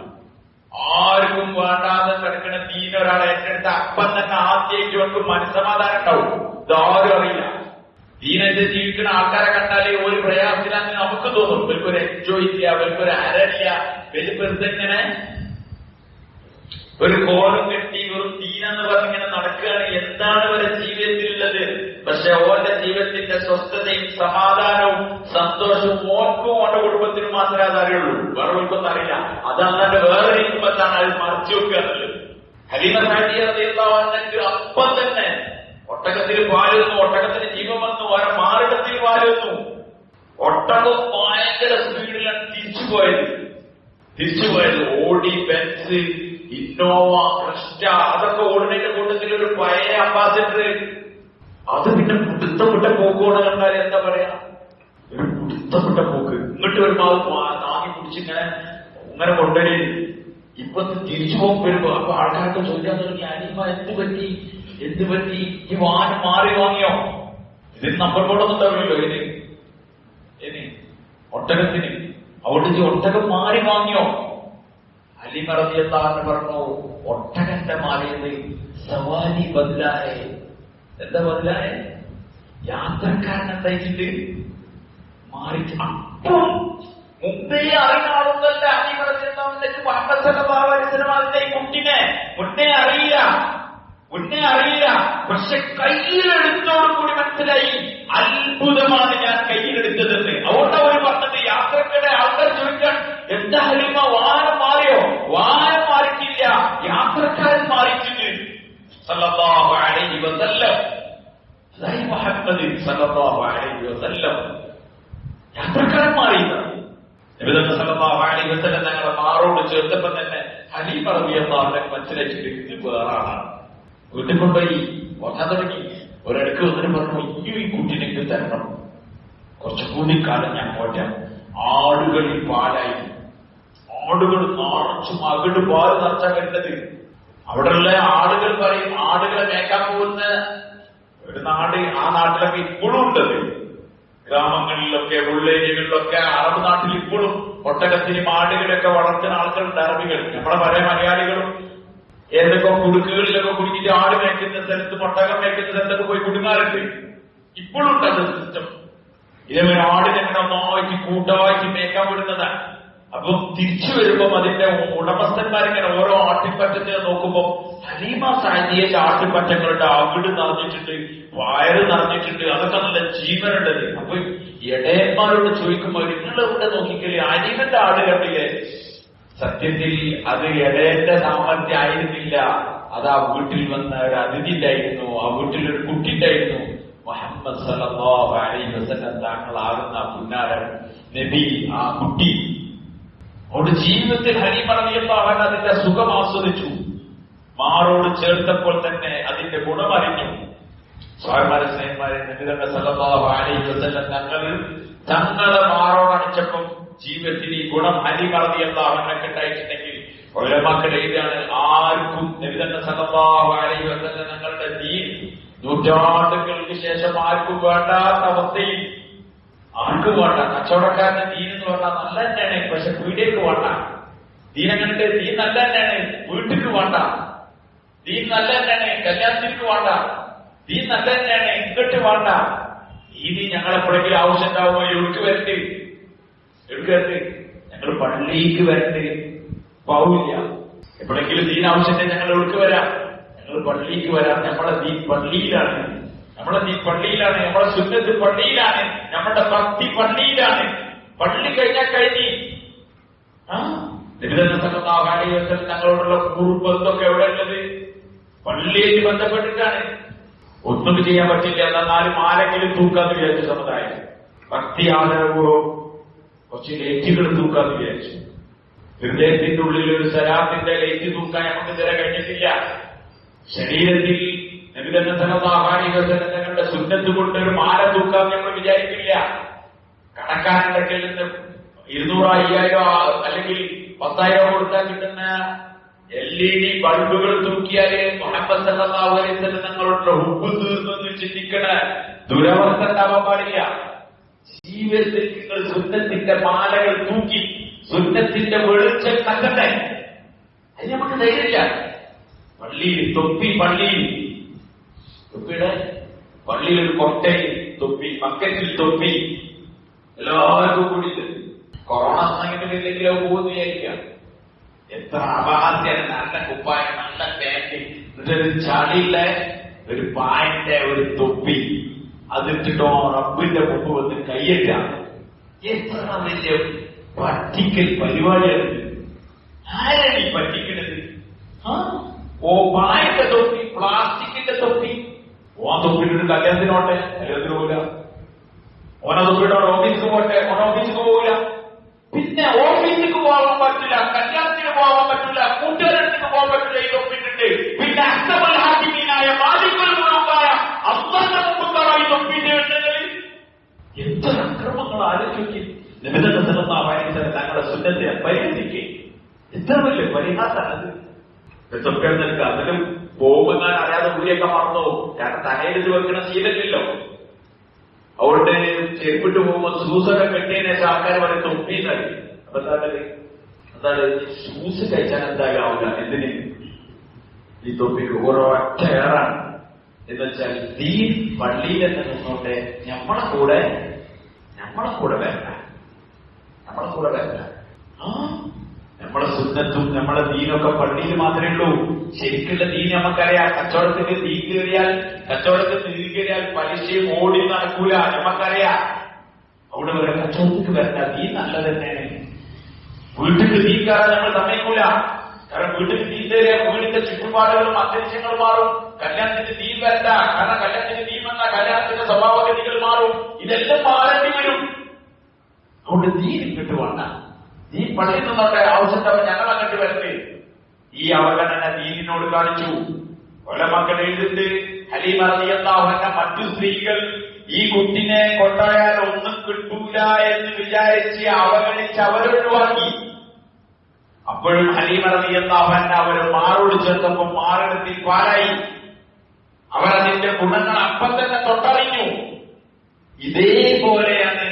ആർക്കും വേണ്ടാതെ കിടക്കുന്ന ദീൻ ഒരാൾ ഏറ്റെടുത്ത അപ്പം തന്നെ ആദ്യമായിട്ട് അവർക്ക് മനസ്സമാധാനം ഉണ്ടാവും. ഇതാരും അറിയില്ല. ദീനത്തെ ജീവിക്കുന്ന ആൾക്കാരെ കണ്ടാലേ ഒരു പ്രയാസത്തിലാന്ന് നമുക്ക് തോന്നും. ഇവർക്കൊരു എൻജോയ് ഇല്ല, ഇവർക്കൊരു അരല്ല. വെറുതെങ്ങനെ ഒരു കോലം കെട്ടി വെറും ദീനെന്ന് പറഞ്ഞിങ്ങനെ നടക്കുകയാണ്. എന്താണ് ഇവരുടെ ജീവിതത്തിലുള്ളത്? പക്ഷെ ഓന്റെ ജീവിതത്തിന്റെ സ്വസ്ഥതയും സമാധാനവും സന്തോഷവും ഓർക്കും ഓന്റെ കുടുംബത്തിനും മാത്രമേ അതറിയുള്ളൂ. വേറെ ഒരിക്കൊന്നും അറിയില്ല. അതല്ലാണ്ട് വേറെ കുടുംബത്താണ് അത് മറച്ചു വെക്കുക എന്നുള്ളത്. ഹലീമ സഅദിയ റളിയല്ലാഹു അൻഹ അപ്പം തന്നെ ഒട്ടകത്തിൽ പാലുന്നു, ഒട്ടകത്തിന് ജീവൻ വന്നു, വേറെ മാറിടത്തിൽ പാലുന്നു. ഒട്ടകം ഭയങ്കര സ്പീഡിലാണ് തിരിച്ചുപോയത്. ഓടി, ബെൻസ്, ഇന്നോവ, ക്രിസ്റ്റ അതൊക്കെ ഓടുന്നതിന്റെ കൂട്ടത്തിൽ ഒരു പഴയ അംബാസിഡർ. അത് പിന്നെ കുടുത്തപ്പെട്ട പോക്കോടെ കണ്ടാൽ എന്താ പറയാ, ഒരു കുടുത്തപ്പെട്ട പോക്ക്. ഇങ്ങോട്ട് ഒരു താങ്ങി പിടിച്ചിങ്ങനെ ഇങ്ങനെ കൊണ്ടുവരി. ഇപ്പൊ തിരിച്ചു വരുമ്പോ അപ്പൊ ആൾക്കാർക്ക് ചോദിക്കാൻ തുടങ്ങി, അനിമ എന്ത് പറ്റി ഈ വാഹനം മാറി വാങ്ങിയോ? ഇതിന് നമ്പർ ബോർഡൊന്നും ഉണ്ടാവില്ലല്ലോ ഇനി ഒട്ടകത്തിന്. അവിടെ ഒട്ടകം മാറി വാങ്ങിയോ? അലി റളിയല്ലാഹു പറഞ്ഞു, ഒട്ടകന്റെ മാറിയത് സവാരി ബദലായ. എന്താ ബദലായ? യാത്രക്കാരൻ എന്തായിട്ടുണ്ട് മാറി. അപ്പം മുമ്പേ അറിയാവുന്നല്ല അലി റളിയല്ലാഹുവിന്റെ മുഹമ്മദ് സല്ലല്ലാഹു അലൈഹി വസല്ലം അതിന്റെ ഈ കുട്ടിനെ മുന്നേ അറിയില്ല. പക്ഷെ കയ്യിലെടുത്തോടുകൂടി മനസ്സിലായി, അത്ഭുതമാണ് ഞാൻ കയ്യിലെടുത്തതെന്ന്. അതുകൊണ്ട് അവർ പറഞ്ഞത്, യാത്രക്കിടെ ആൾക്കാർ ചോദിക്കാൻ, എന്താ ഹലീമ വാഹനം മാറിയോ? വാഹനം മാറിയിട്ടില്ല, യാത്രക്കാരൻ മാറിയിട്ടുണ്ട്. സല്ലല്ലാഹു അലൈഹി വസല്ലം, അതായി മുഹമ്മദ് സല്ലല്ലാഹു അലൈഹി വസല്ലം യാത്രക്കാരൻ മാറിയില്ല. നബി സല്ലല്ലാഹു അലൈഹി വസല്ലം ഞങ്ങളെ മാറോട് ചേർത്തപ്പോ തന്നെ ഹലീമ റളിയല്ലാഹു അൻഹ മനസ്സിലാക്കിയിട്ട് ഇത് വേറെ ആളാണ്. വീട്ടിൽ കൊണ്ടുപോയി ഉറങ്ങാൻ തുടങ്ങി. ഒരിടക്ക് ഒന്നിനും പറഞ്ഞു, ഈ കുട്ടിനെക്ക് തരണം, കുറച്ചുകൂടി കാലം ഞാൻ പോട്ടെ. ആടുകളിൽ പാലായി, ആടുകൾ നിറച്ചു മകിട് പാല് നിറച്ചാ വരുന്നത്. അവിടെയുള്ള ആടുകൾ പറയും, ആടുകളെ മേക്കാൻ പോകുന്ന ഒരു നാട്, ആ നാട്ടിലൊക്കെ ഇപ്പോഴും ഉണ്ടത്. ഗ്രാമങ്ങളിലൊക്കെ ഉള്ളേരിയകളിലൊക്കെ അറബ് നാട്ടിൽ ഇപ്പോഴും ഒട്ടകത്തിന് ആടുകളൊക്കെ വളർത്തുന്ന ആൾക്കാരുണ്ട്, അറബികൾ. നമ്മുടെ പല മലയാളികളും ഏതൊക്കെ കുടുക്കുകളിലൊക്കെ കുടുക്കിട്ട് ആട് മേക്കുന്ന സ്ഥലത്ത്, ഒട്ടകം മേക്കുന്ന സ്ഥലത്തൊക്കെ പോയി കുടുങ്ങാറുണ്ട്. ഇപ്പോഴും ഉണ്ട് അത് സിസ്റ്റം. ഇതേപോലെ ആടിനെങ്ങനെ ഒന്നായിട്ട് കൂട്ടമായിട്ട് മേക്കാൻ വിടുന്നതാണ്. അപ്പം തിരിച്ചു വരുമ്പം അതിന്റെ ഉടമസ്ഥന്മാരിങ്ങനെ ഓരോ ആട്ടിപ്പറ്റത്തിനെ നോക്കുമ്പോൾ ഹലീമ സാദിയെ ആട്ടിപ്പറ്റങ്ങളുടെ അകിട് നിറഞ്ഞിട്ടുണ്ട്, വയറ് നിറഞ്ഞിട്ടുണ്ട്, അതൊക്കെ നല്ല ജീവനുണ്ടത്. അപ്പൊ ഇടയന്മാരോട് ചോദിക്കുമ്പോൾ നിങ്ങളെവിടെ നോക്കിക്കല്, അരിവന്റെ ആട് കണ്ടില്ലേ? സത്യത്തിൽ അത് ഇടയന്റെ സാമർഥ്യം ആയിരുന്നില്ല, അത് ആ വീട്ടിൽ വന്ന ഒരു അതിഥിണ്ടായിരുന്നു, ആ വീട്ടിലൊരു കുട്ടിണ്ടായിരുന്നു. മുഹമ്മദ് സല്ലല്ലാഹു അലൈഹി വസല്ലം താങ്കളാകുന്ന പുന്നാരൻ നബി, ആ കുട്ടി. അവിടെ ജീവിതത്തിൽ ഹലീമ റളിയല്ലാഹു അൻഹ അതിന്റെ സുഖം ആസ്വദിച്ചു. മാറോട് ചേർത്തപ്പോൾ തന്നെ അതിന്റെ ഗുണമറിഞ്ഞു. സ്വയംമാരെ സ്നേഹന്മാരെ, നബി സല്ലല്ലാഹു അലൈഹി വസല്ലം തങ്ങളെ മാറോടണിച്ചപ്പം ജീവിതത്തിൽ ഈ ഗുണം ഹലീമ റളിയല്ലാഹു അൻഹയ്ക്ക് ഉണ്ടായിട്ടുണ്ടെങ്കിൽ ഉലമാക്കൾ എഴുതാണ്, ആർക്കും നബി സല്ലല്ലാഹു അലൈഹി വസല്ലം തങ്ങളുടെ ദീൻ നൂറ്റാണ്ടുകൾക്ക് ശേഷം ആർക്കും വേണ്ടാത്ത അവസ്ഥയിൽ, ആർക്കും വേണ്ട. കച്ചവടക്കാരന്റെ ദീൻ എന്ന് പറഞ്ഞാൽ നല്ല തന്നെയാണ്, പക്ഷെ വീടേക്ക് വേണ്ട. ദീൻ അങ്ങനത്തെ ദീൻ നല്ല തന്നെയാണ്, വീട്ടിക്ക് വേണ്ട. ദീൻ നല്ല തന്നെയാണ്, കല്യാണത്തിற்கு വേണ്ട. ദീൻ നല്ല തന്നെയാണ്, ഇങ്ങോട്ട് വേണ്ട. ഇനി ഞങ്ങളെപ്പോഴെങ്കിലും ആവശ്യം ഉണ്ടാവുമ്പോ എവിടേക്ക് വരണ്ട്, ഞങ്ങൾ പള്ളിക്ക് വരണ്ട്. പാവില്ല. എപ്പോഴെങ്കിലും ദീൻ ആവശ്യത്തെ ഞങ്ങൾ എവിടേക്ക് വരാം? ഞങ്ങൾ പള്ളിക്ക് വരാം. നമ്മളെ ദീൻ പള്ളിയിലാണ്, നമ്മളെ സുന്നത്ത് പള്ളിയിലാണ്, നമ്മുടെ ഭക്തി പള്ളിയിലാണ്. പള്ളി കഴിഞ്ഞാൽ കഴിഞ്ഞ്. നബി സല്ലല്ലാഹു അലൈഹി വസല്ലം ഞങ്ങളോടുള്ള കുടുംബത്തൊക്കെ എവിടെ ഉള്ളത്? പള്ളിയായിട്ട് ബന്ധപ്പെട്ടിട്ടാണ്. ഒന്നും ചെയ്യാൻ പറ്റില്ല, എന്നാലും ആരെങ്കിലും തൂക്കാന്ന് വിചാരിച്ചു. സമുദായം ഭക്തി ആദരപൂർവ്വം കുറച്ച് ലേറ്റുകൾ തൂക്കാന്ന് വിചാരിച്ചു. ഹൃദയത്തിന്റെ ഉള്ളിൽ ഒരു സലാത്തിന്റെ ലേറ്റ് തൂക്കാൻ നമുക്ക് ഇതുവരെ കഴിഞ്ഞിട്ടില്ല. ശരീരത്തിൽ നബി സല്ലല്ലാഹു അലൈഹി വസല്ലം തങ്ങളുടെ സുന്നത്ത് കൊണ്ട് ഒരു മാല തൂക്കാൻ നമ്മൾ വിചാരിക്കില്ല. കടക്കാരുടെ കയ്യിൽ നിന്ന് 200, 5000 അല്ലെങ്കിൽ 10,000 കൊടുത്താൽ കിട്ടുന്ന LED ബൾബുകൾ തൂക്കിയാല് മുഹമ്മദ് സല്ലല്ലാഹു അലൈഹി വസല്ലം തങ്ങളുടെ ഹുബ്ബ് തീർന്നു ചിന്തിക്കണ ദുരവസ്ഥ ഉണ്ടാവാൻ പാടില്ല. ജീവിതത്തിൽ നിങ്ങൾ സുന്നത്തിന്റെ മാലകൾ തൂക്കി സുന്നത്തിന്റെ വെളിച്ചം കണ്ടട്ടെ. അത് നമുക്ക് ധൈര്യമില്ല. പള്ളിയിൽ തൊപ്പി, തൊപ്പിയുടെ പള്ളിയിൽ ഒരു കൊട്ടയിൽ തൊപ്പി, ബക്കറ്റിൽ തൊപ്പി, എല്ലാവർക്കും കൂടി കൊറോണ സമയത്തിലെങ്കിലോ പോകുന്ന വിചാരിക്കുക. എത്ര അപഹാസ്യാണ്. നല്ല കുപ്പായം, നല്ല പാന്റ്, എന്നിട്ടൊരു ചളിയുള്ള ഒരു പായന്റെ ഒരു തൊപ്പി, അതിട്ടിട്ടോ റബ്ബിന്റെ മുമ്പ് വന്ന് കയ്യേറ്റാം. എത്ര വലിയ പറ്റിക്കൽ പരിപാടിയാണ്. ആരാണ് ഈ പറ്റിക്കുന്നത്? പായന്റെ തൊപ്പി, പ്ലാസ്റ്റിക്കിന്റെ തൊപ്പി, ഓൻ തൊപ്പിട്ടൊരു കല്യാണത്തിന് പോട്ടെ, കല്യാണത്തിന് പോകില്ല. ഓനെ തൊപ്പിട്ടോടെ ഓഫീസിൽ പോട്ടെ, ഓൻ ഓഫീസിൽ പോകില്ല. പിന്നെ ഓഫീസിൽ പോകാൻ പറ്റില്ല, കല്യാണത്തിന് പോകാൻ പറ്റില്ല, കൂട്ടുകാരടുത്തേക്ക് പോകാൻ പറ്റില്ല. ഈ തൊപ്പിട്ടിട്ട് പിന്നെ അക്രമൽ ഹാക്കിമീനായ മാലിക്കുൽ മുൽക്കായ അല്ലാഹുവിന്റെ മുമ്പിലാണ് ഈ തൊപ്പിട്ട് ഉണ്ടെങ്കിൽ എത്ര അക്രമങ്ങൾ ആലോചിക്കും. നബി സല്ലല്ലാഹു അലൈഹി വസല്ലം തങ്ങളുടെ സുന്നത്തിനെ പരിഹരിക്കുക എത്ര വലിയ പരിഹാസമാണത്. തൊപ്പിട്ട് നിൽക്കുക, അതിലും പോകുമ്പോൾ അറിയാതെ ഊരിയൊക്കെ മറന്നു പോകും. കാരണം തലയിൽ വെക്കുന്ന ശീലമില്ലല്ലോ. അതുകൊണ്ട് ചെരുപ്പിട്ട് പോകുമ്പോൾ ഷൂസൊക്കെ കെട്ടിയതിനു ശേഷം ആൾക്കാർ പറയും തൊപ്പിന്നായി. അപ്പൊ എന്താണ് ഷൂസ് കഴിച്ചാൽ എന്തായാലും ആവില്ല. എന്തിന് ഈ തൊപ്പിക്ക് ഒരൊറ്റ ഏറാണ്. എന്ന് വെച്ചാൽ ഈ പള്ളിയിൽ തന്നെ നിന്നോട്ടെ, നമ്മളെ കൂടെ വരണ്ട, നമ്മളെ സുന്നത്തും നമ്മളെ ദീനൊക്കെ പള്ളിയിൽ മാത്രമേ ഉള്ളൂ. ശരിക്കുള്ള ദീൻ നമുക്കറിയാം. കച്ചവടത്തിന് ദീൻ കയറിയാൽ പലിശയും ഓടി നടക്കൂല, നമുക്കറിയാം. അവിടെ വരെ കച്ചവടത്തിന് വരണ്ട, ദീൻ നല്ലത് തന്നെയാണ്. വീട്ടിൽ ദീൻ കയറാൻ നമ്മൾ സമ്മതിക്കൂല. കാരണം വീട്ടിൽ ദീൻ കയറിയാൽ വീടിന്റെ ചുറ്റുപാടുകളും അന്തരീക്ഷങ്ങൾ മാറും. കല്യാണത്തിന് ദീൻ വരണ്ട, കാരണം കല്യാണത്തിന് ദീൻ വന്നാൽ കല്യാണത്തിന്റെ സ്വഭാവഗതികൾ മാറും. ഇതെല്ലാം മാറേണ്ടി വരും. അതുകൊണ്ട് ദീൻ ഇങ്ങോട്ട് വേണ്ട. നീ പള്ളിയിൽ നിന്നോട്ടെ, ആവശ്യമുണ്ടാവും, ഞങ്ങൾ അങ്ങോട്ട് വരട്ടെ. ഈ അവഗണന ദീനിനോട് കാണിച്ചു. പല മക്കൾ എഴുതിട്ട് ഹലീമ റളിയല്ലാഹു അൻഹ മറ്റു സ്ത്രീകൾ ഈ കുട്ടിനെ കൊണ്ടുപോയാൽ ഒന്നും കിട്ടൂല എന്ന് വിചാരിച്ച് അവഗണിച്ച് അവരൊഴിവാക്കി. അപ്പോഴും ഹലീമ റളിയല്ലാഹു അൻഹ അവരെ മാറോട് ചേർത്തപ്പോൾ മാറിടത്തിൽ പാലായി. അവരതിന്റെ ഗുണങ്ങൾ അപ്പം തന്നെ തൊട്ടറിഞ്ഞു. ഇതേപോലെയാണ്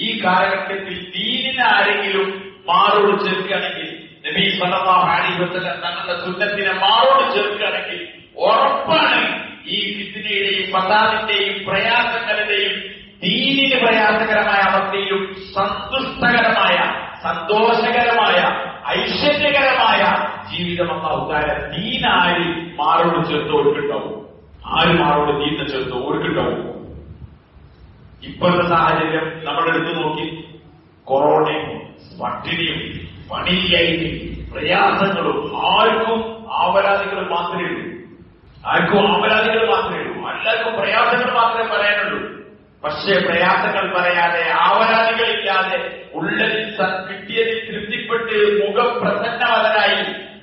ഈ കാലഘട്ടത്തിൽ ദീനിനെ ആരെങ്കിലും മാറോട് ചേർക്കുകയാണെങ്കിൽ, നബി സല്ലല്ലാഹു അലൈഹി വസല്ലം തങ്ങളുടെ സുന്നത്തിനെ മാറോട് ചേർക്കുകയാണെങ്കിൽ ഉറപ്പാണ് ഈ ഫിത്നയുടെയും ഫസാദിന്റെയും പ്രയാസങ്ങളുടെയും ദീനിന് പ്രയാസകരമായ അവസ്ഥയിലും സന്തുഷ്ടകരമായ സന്തോഷകരമായ ഐശ്വര്യകരമായ ജീവിതം അല്ലാഹു തആല ദീനായി മാറോട് ചേർത്ത് ഓർക്കുണ്ടാവും. ആര് മാറോട് ദീനിനെ ചേർത്ത് ഓർക്കുണ്ടാവും. ഇപ്പോഴത്തെ സാഹചര്യം നമ്മളെടുത്ത് നോക്കി, കൊറോണയും പട്ടിണിയും പണിയായിട്ട് പ്രയാസങ്ങളും ആർക്കും ആവലാദികൾ മാത്രമേ ഉള്ളൂ. എല്ലാവർക്കും പ്രയാസങ്ങൾ മാത്രമേ പറയാനുള്ളൂ. പക്ഷേ പ്രയാസങ്ങൾ പറയാതെ ആവലാദികളില്ലാതെ ഉള്ളതിൽ കിട്ടിയതിൽ തൃപ്തിപ്പെട്ട് മുഖം പ്രസന്നവതനായി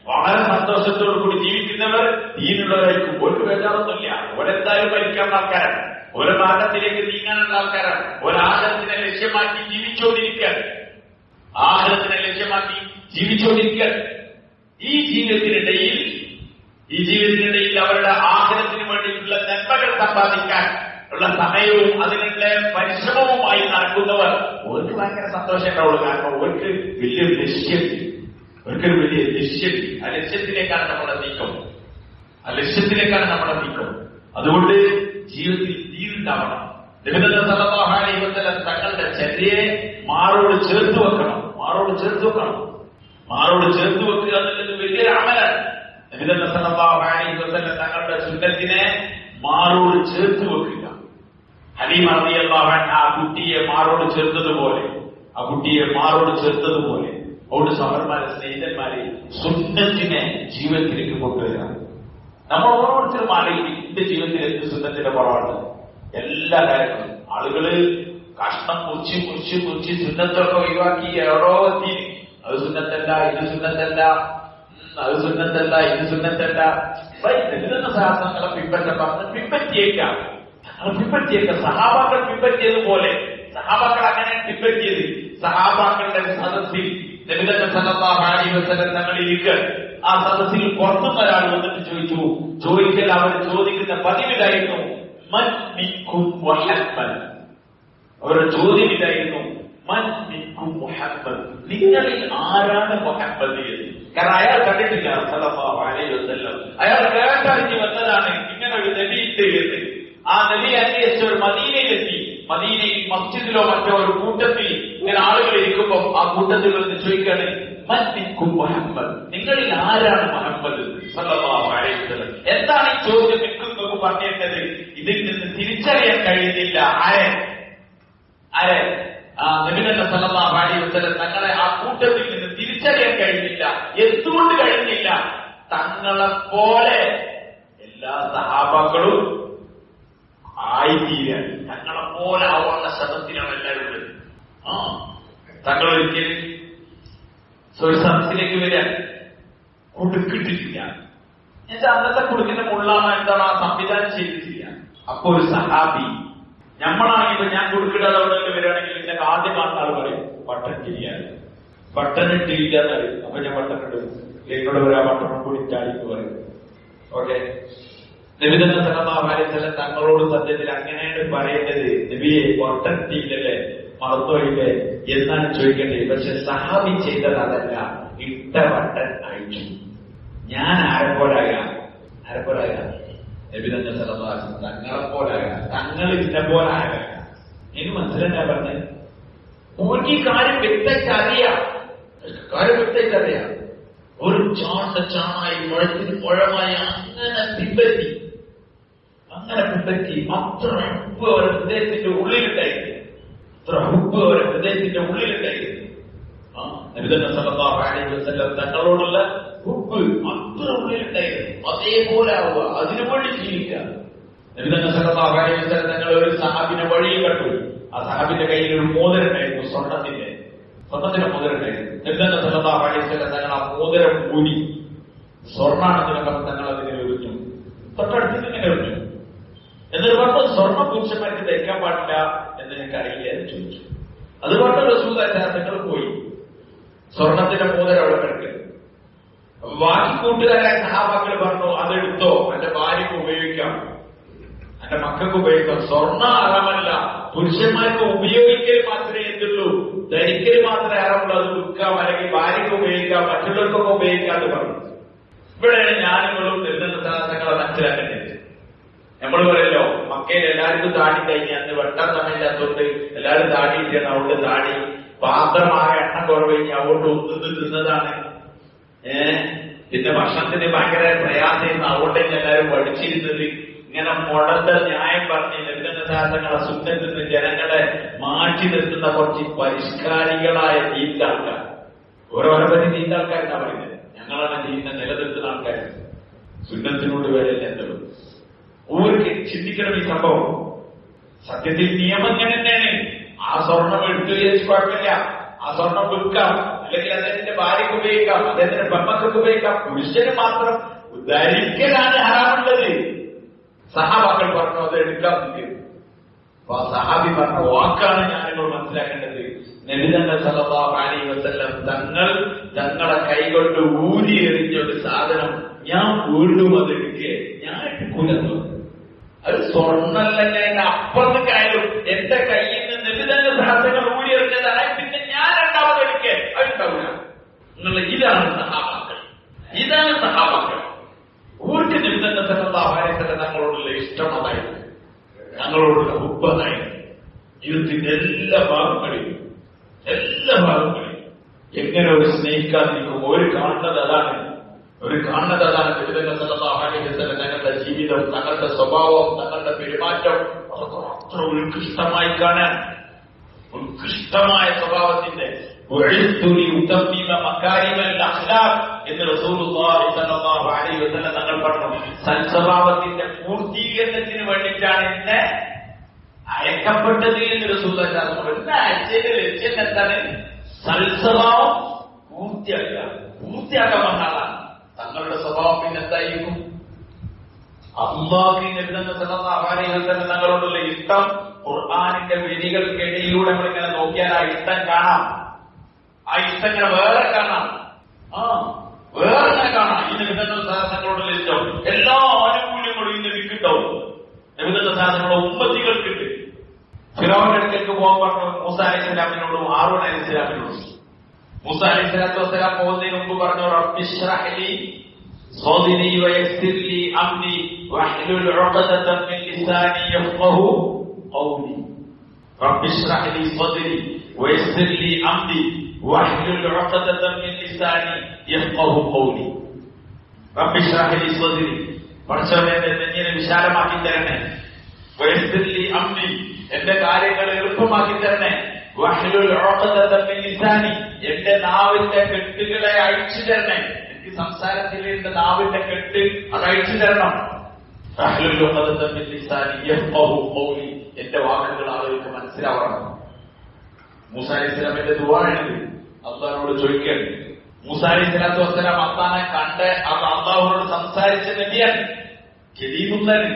വളരെ സന്തോഷത്തോടു കൂടി ജീവിക്കുന്നവർ ദീനുള്ളവരായിരിക്കും. ഒരു ബേജാറൊന്നുമില്ല. ഒരെന്തായാലും ഭരിക്കാനുള്ള ആൾക്കാരാണ്, ഒരു മാർഗത്തിലേക്ക് നീങ്ങാനുള്ള ആൾക്കാരാണ്. ഒരാശയത്തിനെ ലക്ഷ്യമാക്കി ജീവിച്ചുകൊണ്ടിരിക്കാൻ ഈ ജീവിതത്തിനിടയിൽ അവരുടെ ആഗ്രഹത്തിന് വേണ്ടിയിട്ടുള്ള നന്മകൾ സമ്പാദിക്കാൻ ഉള്ള സമയവും അതിനുള്ള പരിശ്രമവുമായി നടക്കുന്നവർ അവർക്ക് ഭയങ്കര സന്തോഷം ഉണ്ടാവുള്ളൂ. കാരണം അവർക്ക് വലിയൊരു ലക്ഷ്യം, ആ ലക്ഷ്യത്തിലേക്കാണ് നമ്മുടെ നീക്കം. അതുകൊണ്ട് ജീവിതത്തിൽ തീരുണ്ടാവണം. നബി സല്ലല്ലാഹു അലൈഹി വസല്ലം തങ്ങളുടെ ചര്യയെ മാറോട് ചേർത്ത് വെക്കണം. മാറോട് ചേർത്ത് വെക്കുക എന്നുള്ളത് വലിയൊരു അമലാണ്. നബി സല്ലല്ലാഹു അലൈഹി വസല്ലം തങ്ങളുടെ സുന്നത്തിനെ മാറോട് ചേർത്ത് വെക്കുക. ഹലീമ റളിയല്ലാഹു അൻഹ ആ കുട്ടിയെ മാറോട് ചേർത്തതുപോലെ അവിടെ സഹോദരന്മാരെ, സ്നേഹിതന്മാരെ, സുന്നത്തിനെ ജീവിതത്തിലേക്ക് കൊണ്ടുവരിക. നമ്മൾ ഓരോരുത്തരും ആലോചിക്കും, എന്റെ ജീവിതത്തിൽ എന്ത് സുന്നത്തിന്റെ കുറവാണ്. എല്ലാ കാര്യങ്ങളും ആളുകള് കഷ്ണം മുറിച്ച് സുന്നത്തൊക്കെ ഒഴിവാക്കി ഓരോ എത്തി. അത് സുന്നത്തല്ല, ഇത് സുന്നത്തല്ല. ശാസ്ത്രങ്ങളെ പിൻപറ്റിയേക്കാം. സഹാബാക്കൾ പിൻപറ്റിയതുപോലെ സഹാബാക്കൾ അങ്ങനെ പിൻപറ്റിയത്. സഹാബാക്കളുടെ സദസ്സിൽ നബി സല്ലല്ലാഹു അലൈഹി വസല്ലം തങ്ങൾ ഇരിക്കുക. ആ സദസ്സിൽ പുറത്തുനിന്ന് ഒരാൾ വന്നിട്ട് ചോദിക്കൽ അവർ ചോദിക്കുന്ന പതിവിലായിരുന്നു, മൻ മിൻകും മുഹമ്മദ്. അവരുടെ ചോദ്യം ഇതായിരുന്നു, മൻ മിൻകും മുഹമ്മദ്, നിങ്ങളിൽ ആരാണ് മുഹമ്മദ് എന്ന്. കാരണം അയാൾ കണ്ടിട്ടില്ല സല്ലല്ലാഹു അലൈഹി വസല്ലം. അയാൾ കേട്ടറിഞ്ഞ് വന്നതാണ് ഇങ്ങനെ ഒരു നബി ഉണ്ട് എന്ന്. ആ നബി അന്വേഷിച്ചവർ മദീനയിലെത്തി. മദീനയിൽ മസ്ജിദിലോ മറ്റോ ഒരു കൂട്ടത്തിൽ ഇങ്ങനെ ആളുകൾ ഇരിക്കുമ്പോൾ ആ കൂട്ടത്തിൽ വന്ന് ചോദിക്കാണ്, മൻ മിൻകും മുഹമ്മദ്, നിങ്ങളിൽ ആരാണ് മുഹമ്മദ് സല്ലല്ലാഹു അലൈഹി വസല്ലം. എന്താണ് ഈ ചോദ്യം നിങ്ങൾക്ക് പറഞ്ഞിട്ടത്? ഇതിൽ നിന്ന് തിരിച്ചറിയാൻ കഴിയുന്നില്ല. നബി സല്ലല്ലാഹു അലൈഹി വസല്ലം തങ്ങളെ ആ കൂട്ടത്തിൽ നിന്ന് തിരിച്ചറിയാൻ കഴിഞ്ഞില്ല. എന്തുകൊണ്ട് കഴിഞ്ഞില്ല? തങ്ങളെ പോലെ എല്ലാ സഹാബാക്കളും ആയിത്തീരാൻ, തങ്ങളെ പോലെ ആവാനുള്ള ശ്രമത്തിലാണ് എല്ലാവരും ഉള്ളത്. തങ്ങൾ ഒരിക്കലും ഒരു സദസ്സിലേക്ക് വരാൻ കൊടുക്കിട്ടില്ല. എന്നുവെച്ചാൽ അന്നത്തെ കൊടുക്കുന്ന മുള്ളാണ് എന്താണ് ആ സംവിധാനം ചെയ്തിട്ടില്ല. അപ്പൊ ഒരു സഹാബി, നമ്മളാണെങ്കിൽ ഞാൻ കൊടുക്കിടാതെ വരികയാണെങ്കിൽ ഇതിന്റെ ആദ്യം കാണുന്ന ആൾ പറയും ബട്ടൺ ചെയ്യാറ്, ബട്ടൺ ഇട്ടില്ല എന്നറിയും. അപ്പൊ ഞാൻ ബട്ടൺ ഇടും, എന്നോട് വരാ ബട്ടൺ കൂടി ഇട്ടാളിന്ന് പറയും. ഓക്കെ, നബി സല്ലല്ലാഹു അലൈഹി വസല്ലം തങ്ങളോട് സത്യത്തിൽ അങ്ങനെയാണ് പറയേണ്ടത്. നബിയെ ബട്ടൺ ഇട്ടില്ലല്ലേ, മറന്നുപോയില്ലേ എന്നാണ് ചോദിക്കേണ്ടത്. പക്ഷെ സഹാബി ചെയ്തത് അതല്ല, ഇട്ട ബട്ടൺ അയച്ചു. ഞാൻ ആരെപ്പോലാകാം നബി സല്ലല്ലാഹു അലൈഹി വസല്ലം തങ്ങളെ പോലാകാം, തങ്ങൾ ഇന്ന പോലാകാം. എനിക്ക് മനസ്സിലാ പറഞ്ഞത്. ഓർക്ക് ഈ കാര്യം വ്യക്തറിയാം. ഒരു ചാണായി മുഴത്തിന് മുഴമായി അങ്ങനെ പിമ്പറ്റി അത്ര ഹുബ് അവരെ ഹൃദയത്തിന്റെ ഉള്ളിലുണ്ടായിരുന്നു. നബി സല്ലല്ലാഹു അലൈഹി വസല്ലം തങ്ങളോടുള്ള ഹുബ് അത്ര ഉള്ളിലുണ്ടായിരുന്നു. അതേപോലെ ആവുക, അതിനുവേണ്ടി ജീവിക്കുക. നബി സല്ലല്ലാഹു അലൈഹി വസല്ലം തങ്ങൾ ഒരു സഹാബിനെ വഴിയിൽ കണ്ടു. ആ സഹാബിന്റെ കയ്യിൽ ഒരു മോതിരം ഉണ്ടായിരുന്നു, സ്വർണത്തിന്റെ മോതിരം ഉണ്ടായിരുന്നു. നബി സല്ലല്ലാഹു അലൈഹി വസല്ലം തങ്ങൾ ആ മോതിരം ഊരി, സ്വർണ്ണാണെന്നൊക്കെ തങ്ങൾ അതിനെ എറിഞ്ഞു, തൊട്ടടുത്ത് ഇങ്ങനെ എറിഞ്ഞു. എന്നിട്ട് പറഞ്ഞു, സ്വർണ്ണം പുരുഷന്മാർക്ക് ധരിക്കാൻ പാടില്ല എന്ന് എനിക്ക് അറിയില്ല എന്ന് ചോദിച്ചു. അതുകൊണ്ട് റസൂൽ തങ്ങൾ പോയി സ്വർണത്തിന്റെ മോതിരം അവിടെ കിടക്കുന്നത്. ബാക്കി കൂട്ടുകാരായ സഹാബാക്കൾ പറഞ്ഞു, അതെടുത്തോ, എന്റെ ഭാര്യക്ക് ഉപയോഗിക്കാം, എന്റെ മക്കൾക്ക് ഉപയോഗിക്കാം. സ്വർണ്ണ അറമല്ല, പുരുഷന്മാർക്ക് ഉപയോഗിക്കൽ മാത്രമേ എന്തുള്ളൂ, ധരിക്കൽ മാത്രമേ അറമുള്ളൂ. അത് വിൽക്കാം, അല്ലെങ്കിൽ ഭാര്യക്ക് ഉപയോഗിക്കാം, മറ്റുള്ളവർക്കൊക്കെ ഉപയോഗിക്കാം എന്ന് പറഞ്ഞു. ഇവിടെയാണ് ഞാനുകളും തങ്ങളെ മനസ്സിലാക്കേണ്ടത്. നമ്മൾ പറയല്ലോ, മക്കയിൽ എല്ലാവർക്കും താടി കഴിഞ്ഞ് അന്ന് വെട്ടാൻ സമയമില്ലാത്തതുകൊണ്ട് എല്ലാവരും താടി ഇട്ടാണ്. അതുകൊണ്ട് താടി പാത്രമായ എണ്ണം കുറവ് കഴിഞ്ഞ് അതുകൊണ്ട് ഒന്നു തിന്നതാണ്. പിന്നെ ഭക്ഷണത്തിന് ഭയങ്കര പ്രയാസമായിരുന്നു. അതുകൊണ്ട് എല്ലാവരും പഠിച്ചിരുന്നത് ഇങ്ങനെ മുടന്ത ന്യായം പറഞ്ഞ് ലഭിക്കുന്നങ്ങളെ സുന്നത്തിന് ജനങ്ങളെ മാറ്റി നിർത്തുന്ന കുറച്ച് പരിഷ്കാരികളായ ദീന്റെ ആൾക്കാർ. ഓരോരോ പറ്റി ദീന്റെ ആൾക്കാരെന്നാ പറയുന്നത്. ഞങ്ങളാണ് ദീനെ നിലനിർത്തുന്ന ആൾക്കാർ. സുന്നത്തിനോട് വരെയല്ല എന്തുള്ളൂ. ഊർക്ക് ചിന്തിക്കണം ഈ സംഭവം. സത്യത്തിൽ നിയമം ഇങ്ങനെ തന്നെയാണ്. ആ സ്വർണം എടുത്തു വിചാരിച്ച് കുഴപ്പമില്ല, ആ സ്വർണം വിൽക്കാം, അല്ലെങ്കിൽ അദ്ദേഹത്തിന്റെ ഭാര്യക്ക് ഉപയോഗിക്കാം, അദ്ദേഹത്തിന്റെ പെമ്മക്കൾക്ക് ഉപയോഗിക്കാം. പുരുഷന് മാത്രം ധരിക്കലാണ് ഹറാമുള്ളത്. സഹാബാക്കൾ പറഞ്ഞു അത് എടുക്കാൻ നിൽക്കും. അപ്പൊ ആ സഹാബി പറഞ്ഞ വാക്കാണ് ഞാനിപ്പോൾ മനസ്സിലാക്കേണ്ടത്. നബി സല്ലല്ലാഹു അലൈഹി വസല്ലം തങ്ങളെ കൈകൊണ്ട് ഊരി എറിഞ്ഞ ഒരു സാധനം ഞാൻ വീണ്ടും അത് എടുക്കുക, ഞാൻ എടുക്കൂലെന്നു. അത് സ്വർണ്ണല്ലെങ്കിൽ അപ്പുറത്ത് കാര്യം എന്റെ കയ്യിൽ നിന്ന് നബി സാധനങ്ങൾ ഊരി എറിഞ്ഞതാണ്, പിന്നെ ഞാൻ രണ്ടാമത് എടുക്കുക, അതുണ്ടാവില്ല. നിങ്ങൾ ഇതാണ് സഹാബാക്കൾ. ഊർക്ക് നബി സല്ലല്ലാഹു അലൈഹി വസല്ലം തങ്ങളോടുള്ള ഇഷ്ടം അതായിരുന്നു, ഞങ്ങളോടുള്ള ഹുബ്ബ് അതായിരുന്നു. ജീവിതത്തിന്റെ എല്ലാ ഭാഗങ്ങളിലും എങ്ങനെ ഒരു സ്നേഹിക്കാതിരിക്കും. ഒരു കാണുന്നത് അതാണ്. നബി സല്ലല്ലാഹു അലൈഹി വസല്ലം തങ്ങളുടെ ജീവിതം, തങ്ങളുടെ സ്വഭാവം, തങ്ങളുടെ പെരുമാറ്റം അത്ര ഉത്കൃഷ്ടമായി കാണാൻ, ഉത്കൃഷ്ടമായ സ്വഭാവത്തിന്റെ എന്ന് റസൂലുള്ളാഹി സ്വല്ലല്ലാഹു അലൈഹി വസല്ലം തങ്ങൾ പറഞ്ഞു. സൽസ്വഭാവത്തിന്റെ പൂർത്തീകരണത്തിന് വേണ്ടിയിട്ടാണ് എന്നെ അയക്കപ്പെട്ടത് എന്ന് റസൂലുള്ളാഹി അയച്ചതിന്റെ ലക്ഷ്യം എന്താണ്? സൽസ്വഭാവം പൂർത്തിയാക്കാൻ വന്ന ആളാണ്. തങ്ങളുടെ സ്വഭാവം പിന്നെ എന്തായിരിക്കും? അല്ലാഹു നബി സല്ലല്ലാഹു അലൈഹി വസല്ലം തങ്ങളോടുള്ള ഇഷ്ടം ഖുർആനിന്റെ വരികൾക്കിടയിലൂടെ നമ്മളിങ്ങനെ നോക്കിയാൽ ആ ഇഷ്ടം കാണാം. ആ ഇഷ്ടങ്ങൾ വേറെ കാണാം. വേറെ കാണാം. ഈ നബി തങ്ങളോടുള്ള ഇഷ്ടം എല്ലാ ആനുകൂല്യങ്ങളും ഈ നബിക്കുണ്ടാവും. നബി തങ്ങളുടെ ഉമ്മത്തികൾക്കുണ്ട്. ഫിറഔന്റെ അടുത്തേക്ക് പോകാൻ പറഞ്ഞു മൂസ അലൈഹിസ്സലാമിനോടും ഹാറൂൻ അലൈഹിസ്സലാമിനോടും. മൂസ അലൈഹിസ്സലാത്തു വസ്സലാം പോകുന്നതിന് മുമ്പ് പറഞ്ഞു, റബ്ബിശ്റഹ് ലി സ്വദ്രി വയസ്സിർ ലി അംരി വഹ്ലുൽ ഉഖ്ദതൻ മിൻ ലിസാനി യഫ്ഖഹു ഖൗലി. റബ്ബിശ്റഹ് ലി സ്വദ്രി വയസ്സിർ ലി അംരി വഹ്ലുൽ ഉഖ്ദതൻ മിൻ ലിസാനി യഫ്ഖഹു ഖൗലി. റബ്ബിശ്റഹ് ലി സ്വദ്രി, പടച്ചവനെ എന്റെ നെഞ്ചിനെ വിശാലമാക്കി തരണേ. വയസ്സിർ ലി അംരി, എന്റെ കാര്യങ്ങൾ എളുപ്പമാക്കി തരണേ. വഹ്ലുൽ ഉഖ്ദതൻ മിൻ ലിസാനി, എന്റെ നാവിന്റെ കെട്ടുകളെ അഴിച്ചു തരണേ. എനിക്ക് സംസാരത്തിൽ എന്റെ നാവിന്റെ കെട്ട് അത് അഴിച്ചു തരണം. എന്റെ വാക്കുകൾ ആളുകൾക്ക് മനസ്സിലാവണം. മൂസാ അലൈഹി സ്വലാമിന്റെ ദുആയാണിത്. അള്ളാഹുവോട് ചോദിക്കുകയാണ്. മൂസാ അലൈഹി സ്വലാത്തു വസ്സലാം അള്ളാഹിനെ കണ്ട് അള്ളാഹുവിനോട് സംസാരിച്ച നബിയാണ്. കരീമുള്ളാണ്,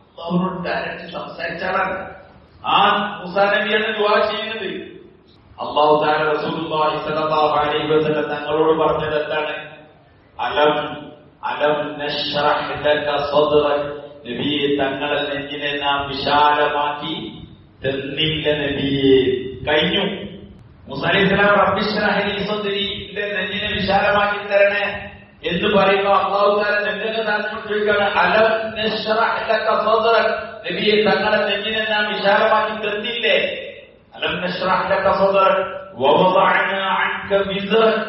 അള്ളാഹുവിനോട് ഡയറക്റ്റ് സംസാരിച്ച ആളാണ്. ആ മൂസാ നബിയാണ് ദുആ ചെയ്യുന്നത്. അല്ലാഹു തആല റസൂലുള്ളാഹി സ്വല്ലല്ലാഹു അലൈഹി വസല്ലം തങ്ങളോട് പറഞ്ഞത് എന്താണ്? അലം നശ്റഹ് ലക സദ്റക്. നബിയെ, തങ്ങളെ നെഞ്ചിനെ നാം വിശാലമാക്കി തന്നില്ല നബിയെ. കഴിഞ്ഞു. മൂസാ അലൈഹി സ്വലാം റബ്ബിശ്റഹ് ലി സദ്രി, എന്റെ നെഞ്ചിനെ വിശാലമാക്കി തരണേ എന്ന് പറയുമ്പോൾ അല്ലാഹു തആല നെഞ്ചിനെ തന്നോട് ചോദിക്കുകയാണ്, അലം നശ്റഹ് ലക സദ്റക്. നബിയെ, തങ്ങളെ നെഞ്ചിനെ നാം വിശാലമാക്കി തന്നില്ലേ? അലം നശ്റഹ് ലക സദ്റക് വവദഅനാ അൻക വിസ്റക്.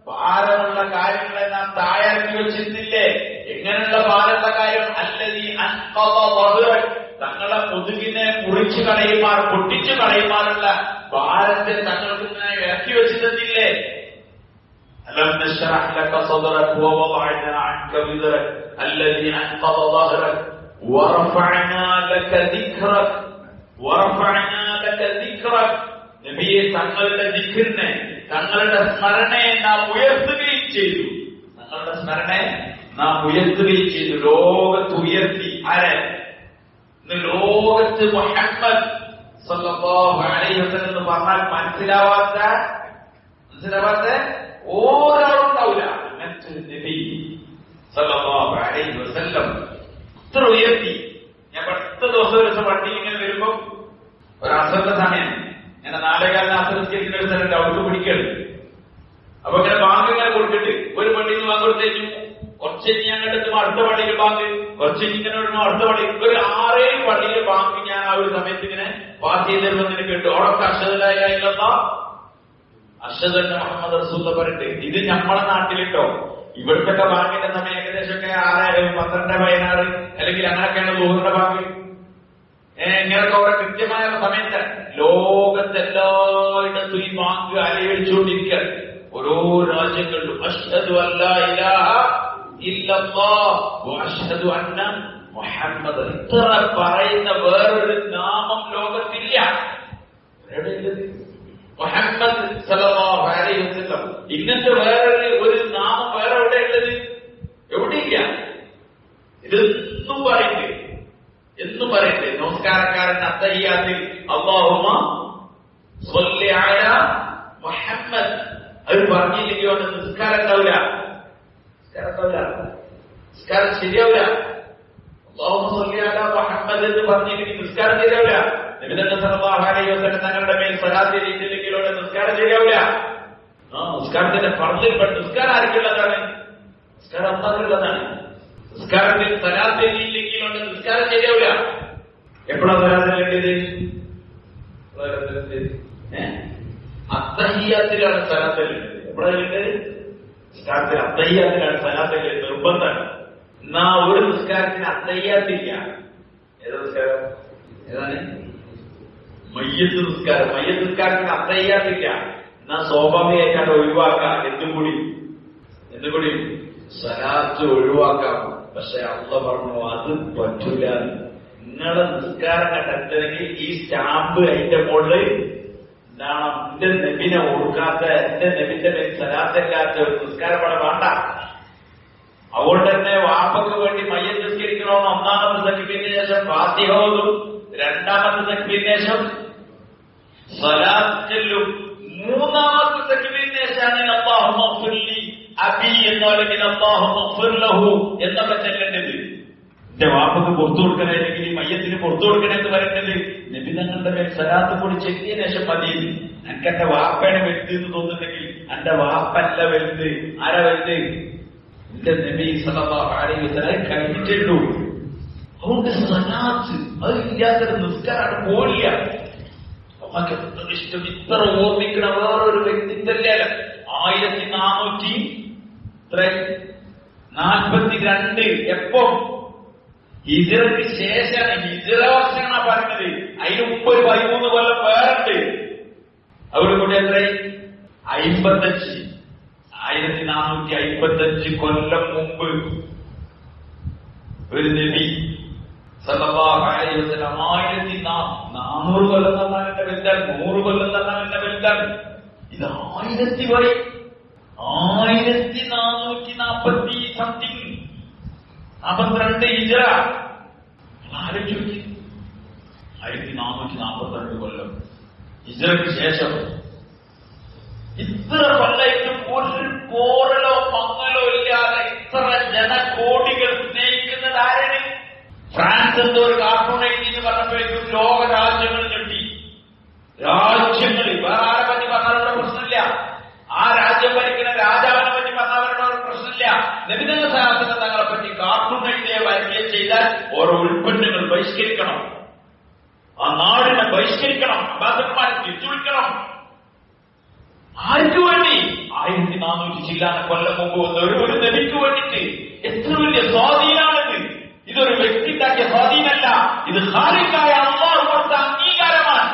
ഭാരമുള്ള കാര്യങ്ങളെ നാം താഴാക്കി വെച്ചിരുന്നില്ലേ? എങ്ങനെയുള്ള ഭാരമുള്ള കാര്യം? അല്ലദീ അൻഖദ ദഹ്റക്. തങ്ങളെ മുതുകിനെ മുറിച്ചു കളയുമാർ, പൊട്ടിച്ചു കളയുമാറുള്ള ഭാരത്തെ തങ്ങൾക്ക് ഇറക്കി വെച്ച് തന്നില്ലേ? അലം നശ്റഹ് ലക സദ്റക് വവദഅനാ അൻക വിസ്റക് അല്ലദീ അൻഖദ ദഹ്റക് വറഫഅനാ ലക ദിക്റക് വറഫഅനാ ലക ദിക്റക്. നബിയെ, തങ്ങളുടെ ദിക്റിനെ, തങ്ങളുടെ സ്മരണയെ നാം ഉയർത്തുകയും ചെയ്തു. തങ്ങളുടെ സ്മരണയെ നാം ഉയർത്തുകയും ചെയ്തു. ലോകത്ത് ഉയർത്തി. ആരെ? ഇന്ന് ലോകത്ത് മുഹമ്മദ് സല്ലല്ലാഹു അലൈഹി വസല്ലം എന്ന് പറഞ്ഞാൽ മനസ്സിലാവാത്ത ഒരാളും ഉണ്ടാവില്ല. അങ്ങനത്തെ നബി സല്ലല്ലാഹു അലൈഹി വസല്ലം ഇത്ര ഉയർത്തി. ഞാൻ അടുത്ത ദിവസം വണ്ടിയിൽ ഇങ്ങനെ വരുമ്പോ ഒരു അസറിന്റെ സമയം, ഇങ്ങനെ 4:15 അസറിസ്കരിക്കുന്ന ഒരു സ്ഥലം അവർക്ക് പിടിക്കരുത്. അപ്പൊ ഇങ്ങനെ ബാങ്ക് ഇങ്ങനെ കൊടുത്തിട്ട് ഒരു പള്ളിയിൽ നിന്ന് ബാങ്ക് കൊടുത്തേക്കും, കുറച്ച് ഞാൻ കണ്ടെത്തുമ്പോ അടുത്ത പള്ളിയിൽ ബാങ്ക്, കുറച്ച് ഇങ്ങനെ അടുത്ത പള്ളി, ഒരു 6-7 പള്ളിയിലെ ബാങ്ക് ഞാൻ ആ ഒരു സമയത്ത് ഇങ്ങനെ പാസ് ചെയ്തിരുന്നതിന് കേട്ടു. അവിടെ അർഷദ് മുഹമ്മദ് റസൂലുള്ളാഹി പറഞ്ഞിട്ട്, ഇത് നമ്മളെ നാട്ടിലിട്ടോ. ഇവിടുത്തെ ബാങ്കിന്റെ സമയം ഏകദേശമൊക്കെ 12-16 അല്ലെങ്കിൽ അങ്ങനെയൊക്കെയാണ് ലോകത്തിന്റെ ബാങ്ക്. ഇങ്ങനൊക്കെ ഓരോ കൃത്യമായ സമയത്ത് ലോകത്തെല്ലായിടത്തും ഈ ബാങ്ക് അലയടിച്ചുകൊണ്ടിരിക്കുകയാണ്. ഓരോ രാജ്യങ്ങളിലും അഷ്ഹദു അല്ലാ ഇലാഹ ഇല്ലല്ലാഹ് വഅഷ്ഹദു അന്ന മുഹമ്മദ്. ഇത്ര പറയുന്ന വേറൊരു നാമം ലോകത്തില്ല. മുഹമ്മദ് സല്ലല്ലാഹു അലൈഹി വസല്ലം. ഇങ്ങനത്തെ വേറൊരു നാമം വേറെ എവിടെ ഉള്ളത്? എവിടെയില്ല. ഇതെന്നും പറയണ്ടേ, എന്നും പറയണ്ടേ. നമസ്കാരക്കാരൻ അത്തഹിയ്യാത്തിൽ അല്ലാഹുമ്മ സ്വല്ലി അലാ മുഹമ്മദ് അത് പറഞ്ഞില്ലെങ്കിൽ അവിടെ നിസ്കാരം ഉണ്ടാവില്ല, നിസ്കാരം ശരിയാവില്ല. അല്ലാഹുമ്മ സ്വല്ലി അലാ മുഹമ്മദ് എന്ന് പറഞ്ഞില്ലെങ്കിൽ നിസ്കാരം ശരിയാവില്ല. നബി സല്ലല്ലാഹു അലൈഹി വസല്ലം തങ്ങളുടെ മേൽ സ്വലാത്ത് ചെയ്തില്ലെങ്കിൽ അവിടെ നിസ്കാരം ശരിയാവില്ല. നിസ്കാരത്തിന്റെ ഫർളിൽപ്പെട്ട നിസ്കാരം ആർക്കുള്ളതാണ്? നിസ്കാരം അല്ലാഹുവിനുള്ളതാണ്. നിസ്കാരത്തിൽ സ്വലാത്ത് ചെയ്തില്ലെങ്കിൽ അവിടെ നിസ്കാരം ശരിയാവില്ല. എപ്പോഴാണ് സ്വലാത്ത് ചെയ്യേണ്ടത്? അത്തഹിയ്യാത്തിലാണ് സ്വലാത്ത് ചെയ്യേണ്ടത്. എപ്പോഴാണ് ചെയ്യേണ്ടത്? നിസ്കാരത്തിൽ അത്തഹിയ്യാത്തിലാണ് സ്വലാത്ത് ചെയ്യേണ്ടത്, നിർബന്ധമാണ്. എന്നാ ഒരു നിസ്കാരത്തിന് അത്തഹിയ്യാത്തില്ല. ഏതാ നിസ്കാരം? ഏതാണ്? മയ്യത്ത് നിസ്കാരം. മയ്യത്ത് നിസ്കാരത്തിന് അത്തഹിയ്യാത്തില്ല. എന്നാ സ്വാഭാവികമായിട്ടാണ് ഒഴിവാക്കാം. എന്തുകൂടി സ്വലാത്ത് ഒഴിവാക്കാം. പക്ഷെ അല്ലാഹു പറഞ്ഞു അത് പറ്റൂല. നിങ്ങളെ നിസ്കാരം കണ്ടെത്തണമെങ്കിൽ ഈ സ്റ്റാമ്പ് അതിന്റെ മുകളിൽ ഉണ്ടാവണം. എന്റെ നബിനെ ഓർക്കാത്ത, എന്റെ നബിന്റെ മേൽ സലാത്തില്ലാത്ത ഒരു നിസ്കാരം അവിടെ വേണ്ട. അതുകൊണ്ട് തന്നെ വാപ്പക്ക് വേണ്ടി മയ്യത്ത് നിസ്കരിക്കണമെന്ന് ഒന്നാമത്തെ തക്ബീറിന് ശേഷം ഫാത്തിഹ ഓതും, രണ്ടാമത്തെ തക്ബീറിന് ശേഷം സ്വലാത്ത് ചൊല്ലും, മൂന്നാമത്തെ തക്ബീറിന് ശേഷമാണ് അല്ലാഹുമ്മ ഗ്ഫിർലി അബി എന്നോ അല്ലെങ്കിൽ അല്ലാഹുമ്മ ഗ്ഫിർ ലഹു എന്നൊക്കെ ചെല്ലേണ്ടത്. എന്റെ വാപ്പക്ക് പുറത്തു കൊടുക്കണേ അല്ലെങ്കിൽ മയ്യത്തിന് പുറത്തു കൊടുക്കണേ എന്ന് പറയുന്നത് നബി തങ്ങളുടെ മേൽ സലാത്ത് കൂടി ചെല്ലിയ ശേഷം മതി. എനിക്ക് എന്റെ വാപ്പയാണ് വലുത് എന്ന് തോന്നുന്നുണ്ടെങ്കിൽ എന്റെ വാപ്പല്ല വലുത്. ആരാ വലുത്? എന്റെ നബി സല്ലല്ലാഹു അലൈഹി വസല്ലം കഴിഞ്ഞിട്ടുള്ളൂ. അതുകൊണ്ട് സലാത്ത് അത് ഇല്ലാത്തൊരു നിസ്കാരം പോലില്ല. അമ്മക്ക് എത്ര ഇഷ്ടം, ഇത്ര ഓർമ്മിക്കണ വേറൊരു വ്യക്തിത്വല്ല. 1442 എപ്പോ ഹിജ്റയ്ക്ക് ശേഷമാണ്. ഹിജ്റ വർഷങ്ങളാണ് പറഞ്ഞത്. അതിന് മുമ്പ് ഒരു 13 കൊല്ലം വേറുണ്ട്. അവിടെ കൂടി എത്ര? 55. 1455 കൊല്ലം മുമ്പ് ഒരു നബി സല്ലല്ലാഹു അലൈഹി വസല്ലം 1400 കൊല്ലം തന്നാൽ എന്റെ വലുതാണ്, 100 കൊല്ലം തന്നാൽ എന്റെ വലുതാണ്. ഇത് 1440 സംതിങ് 42 ഹിജ്റ. ആലോചിച്ചു 1442 കൊല്ലം ഹിജ്റയ്ക്ക് ശേഷം ഇത്ര കൊല്ലയിട്ടും ഒരു പോറലോ മങ്ങലോ ഇല്ലാതെ ഇത്ര ജനകോടികൾ സ്നേഹിക്കുന്നത് ആരാണ്? ഫ്രാൻസ് എന്തോ ഒരു കാർട്ടൂൺ എഴുതി എന്ന് പറഞ്ഞപ്പോഴേക്കും ലോക രാജ്യങ്ങൾ ഞെട്ടി. രാജ്യങ്ങളിൽ വേറെ ആരെ പറ്റി പറഞ്ഞവരുടെ പ്രശ്നമില്ല, ആ രാജ്യം ഭരിക്കുന്ന രാജാവിനെ പറ്റി പറഞ്ഞവരുടെ ഒരു പ്രശ്നമില്ല. നബി തങ്ങളുടെ സഹാബത്തിനെ തങ്ങളെ പറ്റി കാർട്ടൂൺ എഴുതിയ വരികയും ചെയ്താൽ ഓരോ ഉൽപ്പന്നങ്ങൾ ബഹിഷ്കരിക്കണം, ആ നാടിനെ ബഹിഷ്കരിക്കണം, അംബാസഡർമാരെ തിരിച്ചുവിളിക്കണം. ആർക്ക് വേണ്ടി? 1400 ചില്ലാന കൊല്ലം മുമ്പ് വന്ന ഒരു നബിക്ക് വേണ്ടിയിട്ട്. എത്ര വലിയ സ്വാധീനമാണിത്! ഇതൊരു വ്യക്തിണ്ടാക്കിയ സ്വാധീനമല്ല, ഇത് ഖാലിഖായ അല്ലാഹു കൊടുത്ത അംഗീകാരമാണ്.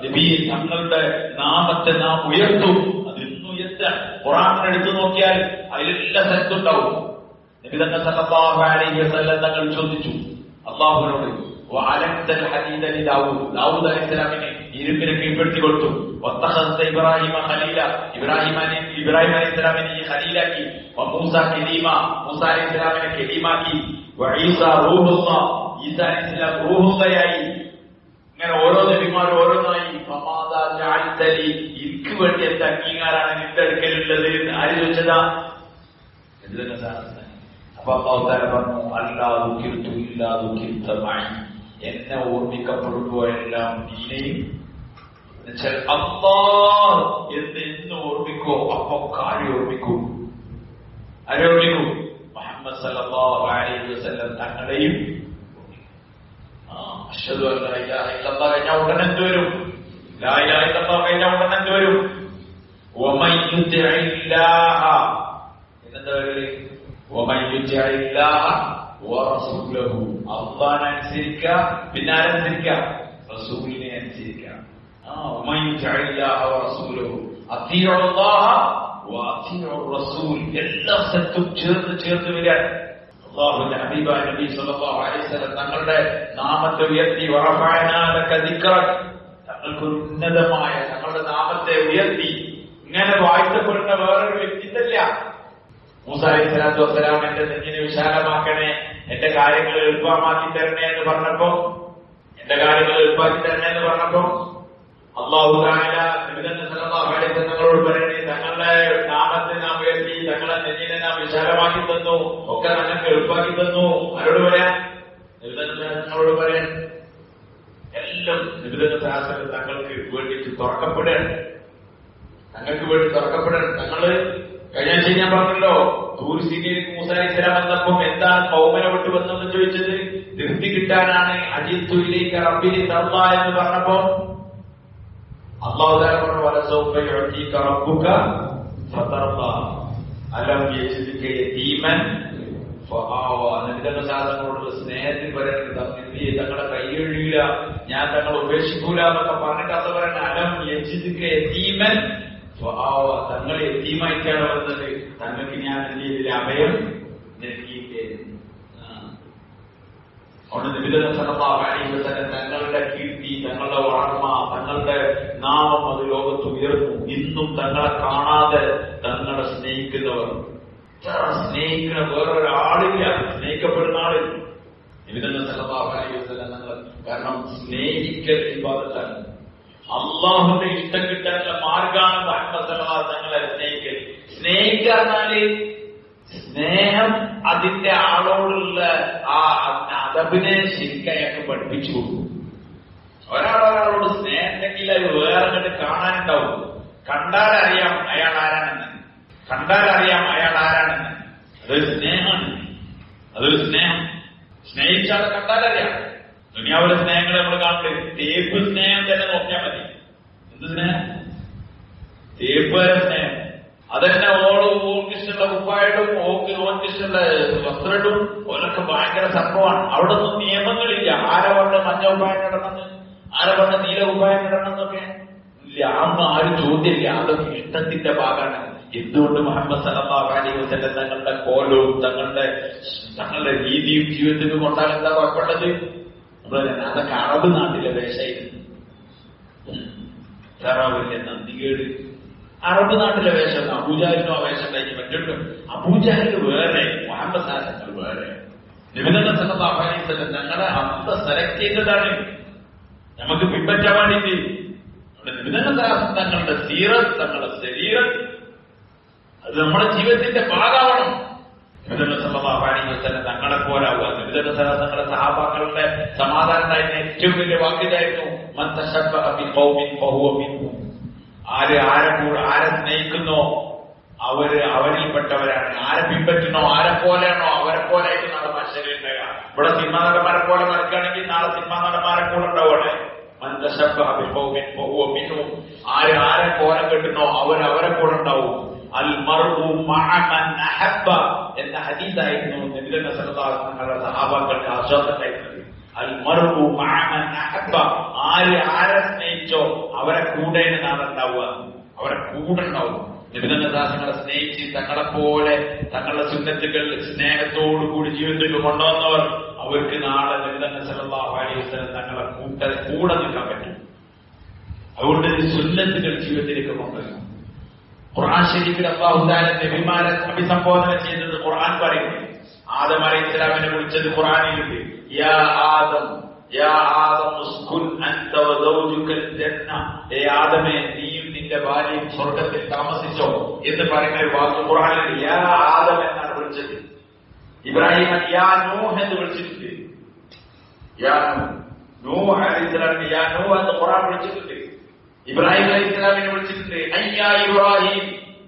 നബിയെ തങ്ങളുടെ നാമത്തെ നാം ഉയർത്തും. അതിന്ന് ഉയർത്താൻ ഖുർആനിലെടുത്തു നോക്കിയാൽ അതിലെല്ലാം സ്ഥലത്തുണ്ടാവും. നബി തങ്ങൾ സല്ലല്ലാഹു അലൈഹി വസല്ലം തങ്ങൾ ചോദിച്ചു അല്ലാഹുവിനോട്, ദാവൂദ് അലൈഹിസ്സലാമിനെ ഇരുമ്പിനെ കീഴ്പ്പെടുത്തി കൊടുത്തു. ഇബ്രാഹിം ഖലീല, ഇബ്രാഹിം അലൈഹിസ്സലാമിനെ ഖലീലാക്കി. മൂസ കലീമ, മൂസ അലൈഹിസ്സലാമിനെ കലീമാക്കി. ഈസ റൂഹുല്ലാഹ്, ഈസ അലൈഹിസ്സലാം റൂഹുല്ലാഹി. ഇങ്ങനെ ഓരോ നബിമാരും ഓരോന്നായി. എനിക്ക് വേണ്ടി എന്ത് അംഗീകാരമാണ് നിന്റെ അടുക്കലുള്ളത്? ആര് ചോദിച്ചതാ? അപ്പൊ അല്ലാഹു തആല പറഞ്ഞു, അല്ലാഹു ദുഖിർതു ഇല്ലാ ദുഖിർത മഅ, എന്നെ ഓർമ്മിക്കപ്പെടുമ്പോഴെല്ലാം നീനെയും അല്ലാഹ് എന്ന് ഓർമ്മിക്കോ, അപ്പൊ കാര്യം ഓർമ്മിക്കൂ. ആരോർമ്മിക്കൂ? മുഹമ്മദ് സല്ലല്ലാഹു അലൈഹി വസല്ലം തങ്ങളെയും. അശ്ഹദു അൻ ലാ ഇലാഹ ഇല്ലല്ലാഹ് കഴിഞ്ഞ ഉടനെ എന്ത് വരും? ലാ ഇലാഹ ഇല്ലല്ലാഹ് കഴിഞ്ഞ ഉടനെ എന്ത് വരും? വമൻ യുതിഇല്ലാഹ, എന്താ വരല്? വമൻ യുതിഇല്ലാഹ വറസൂലഹു, അല്ലാഹുവിനെ അനുസരിക്കുക, പിന്നെ ആരനുസരിക്കുക? റസൂലിനെ അനുസരിക്കുക. വമൻ യുതിഇല്ലാഹ വറസൂലഹു അത്തിഉല്ലാഹ വഅത്തിഉർ റസൂൽ. എല്ലാ സ്ഥലത്തും ചേർത്ത് വരിക. അല്ലാഹുവിന്റെ ഹബീബായ നബി സല്ലല്ലാഹു അലൈഹി വസല്ലം തങ്ങളുടെ നാമത്തെ ഉയർത്തി. വറഫഅനാ ലക ദിക്റക, തങ്ങൾക്ക് ഉന്നതമായ തങ്ങളുടെ നാമത്തെ ഉയർത്തി. ഇങ്ങനെ വാഴ്ത്തപ്പെടുന്ന വേറൊരു വ്യക്തിത്വമില്ല. മൂസ അലൈഹിസ്സലാത്തു വസ്സലാം എന്റെ നെഞ്ചിനെ വിശാലമാക്കണേ, എന്റെ കാര്യങ്ങൾ എളുപ്പമാക്കി തരണേ എന്ന് പറഞ്ഞപ്പോ അല്ലാഹു തആല നബി സല്ലല്ലാഹു അലൈഹി വസല്ലം തങ്ങളോട് പറയണേ, തങ്ങളുടെ നാമത്തെ നാം ഉയർത്തി, തങ്ങളെ നെഞ്ചിനെ നാം വിശാലമാക്കി തന്നു, ഒക്കെ ഞങ്ങൾക്ക് എളുപ്പമാക്കി തന്നു. ആരോട് പറയാൻ? നബി തങ്ങളോട് പറയാൻ. എല്ലാം നബി തങ്ങൾക്ക് വേണ്ടിയിട്ട് തുറക്കപ്പെടാൻ, തങ്ങൾക്ക് വേണ്ടി തുറക്കപ്പെടാൻ. തങ്ങള് കഴിഞ്ഞ ഞാൻ പറഞ്ഞല്ലോ, തൂർസീനിലേക്ക് മൂസ അലൈഹിസ്സലാം വന്നപ്പം എന്താണ് കൗമനെ വിട്ട് വന്നെന്ന് ചോദിച്ചത്? തൃപ്തി കിട്ടാനാണ്. അജിത്തുയിലേക്ക് റബ്ബിനി തർള എന്ന് പറഞ്ഞപ്പോ അല്ലാഹു തആല പറഞ്ഞു, വലസൗഫ യുഅതീക റബ്ബുക ഫതർള അലം യജിദ്ക യതീമൻ ഫആവ. നബിയുടെ സാധനങ്ങളോടുള്ള സ്നേഹത്തിൽ പറയുന്നത്, തങ്ങളെ കൈയൊഴിയില്ല, ഞാൻ തങ്ങളെ ഉപേക്ഷിക്കൂല എന്നൊക്കെ പറഞ്ഞിട്ട് അത് പറയണ. അലം യജിദ്ക യതീമൻ ഫആവ, തങ്ങൾ യതീമായിട്ടാണ് വന്നത്, തങ്ങൾക്ക് ഞാൻ എന്ത് ചെയ്തില്ല? അഭയം നൽകിയിട്ടേ. അതുകൊണ്ട് നബി സല്ലല്ലാഹു അലൈഹി വസല്ലം തങ്ങളുടെ കീർത്തി, തങ്ങളുടെ വാഴ്മ, തങ്ങളുടെ നാമം അത് ലോകത്ത് ഉയർന്നു. ഇന്നും തങ്ങളെ കാണാതെ തങ്ങളെ സ്നേഹിക്കുന്നവർ, സ്നേഹിക്കുന്ന വേറൊരാളില്ല, സ്നേഹിക്കപ്പെടുന്ന ആളില്ല. നബി സല്ലല്ലാഹു അലൈഹി വസല്ലം തങ്ങൾ, കാരണം സ്നേഹിക്കൽ ഇബാദത്താണ്. അള്ളാഹുവിന്റെ ഇഷ്ടം കിട്ടാനുള്ള മാർഗമാണ് മുഹമ്മദ് സല്ലല്ലാഹു അലൈഹി വസല്ലം തങ്ങളെ സ്നേഹിക്കൽ. സ്നേഹിക്കുക പറഞ്ഞാല് സ്നേഹം അതിന്റെ ആളോടുള്ള ആ അതബിനെ ശരിക്കും അയാൾക്ക് പഠിപ്പിച്ചു കൊടുക്കും. ഒരാളോട് സ്നേഹം ഉണ്ടെങ്കിൽ അത് വേറെ കണ്ട് കാണാനുണ്ടാവും. കണ്ടാലറിയാം അയാൾ ആരാണെന്ന്, അതൊരു സ്നേഹമാണ്. സ്നേഹിച്ചാളെ കണ്ടാലറിയാം. ദുനിയാവിലെ സ്നേഹങ്ങളെ നമ്മൾ കാണുന്നത് തേപ്പ് സ്നേഹം തന്നെ നോക്കിയാൽ മതി. എന്ത് സ്നേഹം? തേപ്പ് വരെ സ്നേഹം. അതെന്നെ ഓൾക്കിഷ്ടമുള്ള കുപ്പായിടും, ഓൾക്കിഷ്ടമുള്ള വസ്ത്രമിടും, ഓലൊക്കെ ഭയങ്കര സംഭവമാണ്. അവിടെ ഒന്നും നിയമങ്ങളില്ല. ആരെ പറഞ്ഞ മഞ്ഞ കുപ്പായം ഇടണമെന്ന്, ആരെ പറഞ്ഞ നീല കുപ്പായം ഇടണമെന്നൊക്കെ ഇല്ല. അതൊന്നും ആരും ചോദ്യമില്ല. അതൊക്കെ ഇഷ്ടത്തിന്റെ ഭാഗമാണ്. എന്തുകൊണ്ട് മുഹമ്മദ് സല്ലല്ലാഹു അലൈഹി വസല്ലം തങ്ങളുടെ കോലവും തങ്ങളുടെ രീതിയും ജീവിതത്തിൽ കൊണ്ടാൽ എന്താ കുഴപ്പമുള്ളത്? അതൊക്കെ അറബ് നാട്ടിലെ വേഷമായിരുന്നു. തറാവിന്റെ നന്ദികേട് അറബ് നാട്ടിലെ വേഷം. അബൂജാഹിലിനും ആ വേഷം കഴിഞ്ഞ് മറ്റുണ്ട്. അബൂജാഹിൽ വേറെ, മുഹമ്മദ് സാഹങ്ങൾ വേറെ. നബിതങ്ങൾ സല്ലല്ലാഹു അലൈഹി വസല്ലം ഞങ്ങളെ അന്ത സെലക്ട് ചെയ്തതാണ് നമുക്ക് പിൻപറ്റാൻ വേണ്ടിയിട്ട്. നബിതങ്ങൾ തങ്ങളുടെ സീറത്ത്, തങ്ങളുടെ ശരീരം അത് നമ്മുടെ ജീവിതത്തിന്റെ ഭാഗമാവണം. നബിതങ്ങൾ സല്ലല്ലാഹു അലൈഹി വസല്ലം തങ്ങളെ പോലാവുക. നബിതങ്ങൾ തങ്ങളുടെ സഹാബാക്കളുടെ സമാധാനമായിരുന്ന ഏറ്റവും വലിയ വാക്യതായിരുന്നു മൻ തശബ്ബഹ ബിഖൗമിൻ ഫഹുവ മിൻഹും. ആരെ സ്നേഹിക്കുന്നോ അവരിൽപ്പെട്ടവരാണ്. ആരെ പിൻപറ്റുന്നോ ആരെ പോലെയാണോ അവരെ പോലെയായിട്ട് നാളെ മനുഷ്യരുണ്ടാകുക. ഇവിടെ സിനിമാ നടന്മാരെ പോലെ മറക്കുകയാണെങ്കിൽ നാളെ സിനിമാ നടന്മാരെ കൂടെ ഉണ്ടാവുകയാണ്. ആരെ കോലം കെട്ടുന്നോ അവരെ കൂടെ ഉണ്ടാവും. അൽ മർഉ മഅ മൻ അഹബ്ബ എന്ന ഹദീസായിരുന്നു നബിതങ്ങൾ സല്ലല്ലാഹു അലൈഹി വസല്ലം സഹാബാക്കൾക്ക് ആശ്വാസമായിരുന്നത്. അൽ മർഉ മഅ മൻ അഹബ്ബ, ആരെ സ്നേഹിച്ചോ അവരെ കൂടെ നാളെ ഉണ്ടാവുക, അവരെ കൂടെ ഉണ്ടാവും. നബിതങ്ങൾ ദാസങ്ങളെ സ്നേഹിച്ച് തങ്ങളെപ്പോലെ തങ്ങളുടെ സുന്നത്തുകൾ സ്നേഹത്തോടുകൂടി ജീവിതത്തിൽ കൊണ്ടുവന്നവർ, അവർക്ക് നാളെ നബിതങ്ങൾ സല്ലല്ലാഹു അലൈഹി വസല്ലം തങ്ങളെ കൂടെ നിൽക്കാൻ പറ്റും. അതുകൊണ്ട് സുന്നത്തുകൾ ജീവിതത്തിലേക്ക് കൊണ്ടുവരണം. ഖുർആൻ ശരീഫിൽ അല്ലാഹു തആല നബിമാരെ അഭിസംബോധന ചെയ്തത് ഖുർആൻ പറയുന്നു. ആദം അലൈഹിസ്സലാമിനെ വിളിച്ചത് ഖുർആനിലുണ്ട്. യാ ആദം ഉസ്കുൻ അൻത വസൗജുകൽ ജന്ന, ഏ ആദമേ നീയും നിന്റെ ഭാര്യയും സ്വർഗ്ഗത്തിൽ താമസിച്ചോ എന്ന് പറയുന്ന ഒരു വാക്ക് ഖുർആനിലുണ്ട്. യാ ആദം എന്നാണ് വിളിച്ചത്. ഇബ്രാഹിം യാ നൂഹ് എന്ന് വിളിച്ചിട്ടുണ്ട്. യാ നൂഹ് അലൈഹിസ്സലാമിനെ യാ നൂഹ് എന്ന് ഖുർആൻ വിളിച്ചിട്ടുണ്ട്. ഇബ്രാഹിം അലൈഹിസ്സലാമിനെ വിളിച്ചിട്ടുണ്ട് അയ്യാ ഇബ്രാഹിം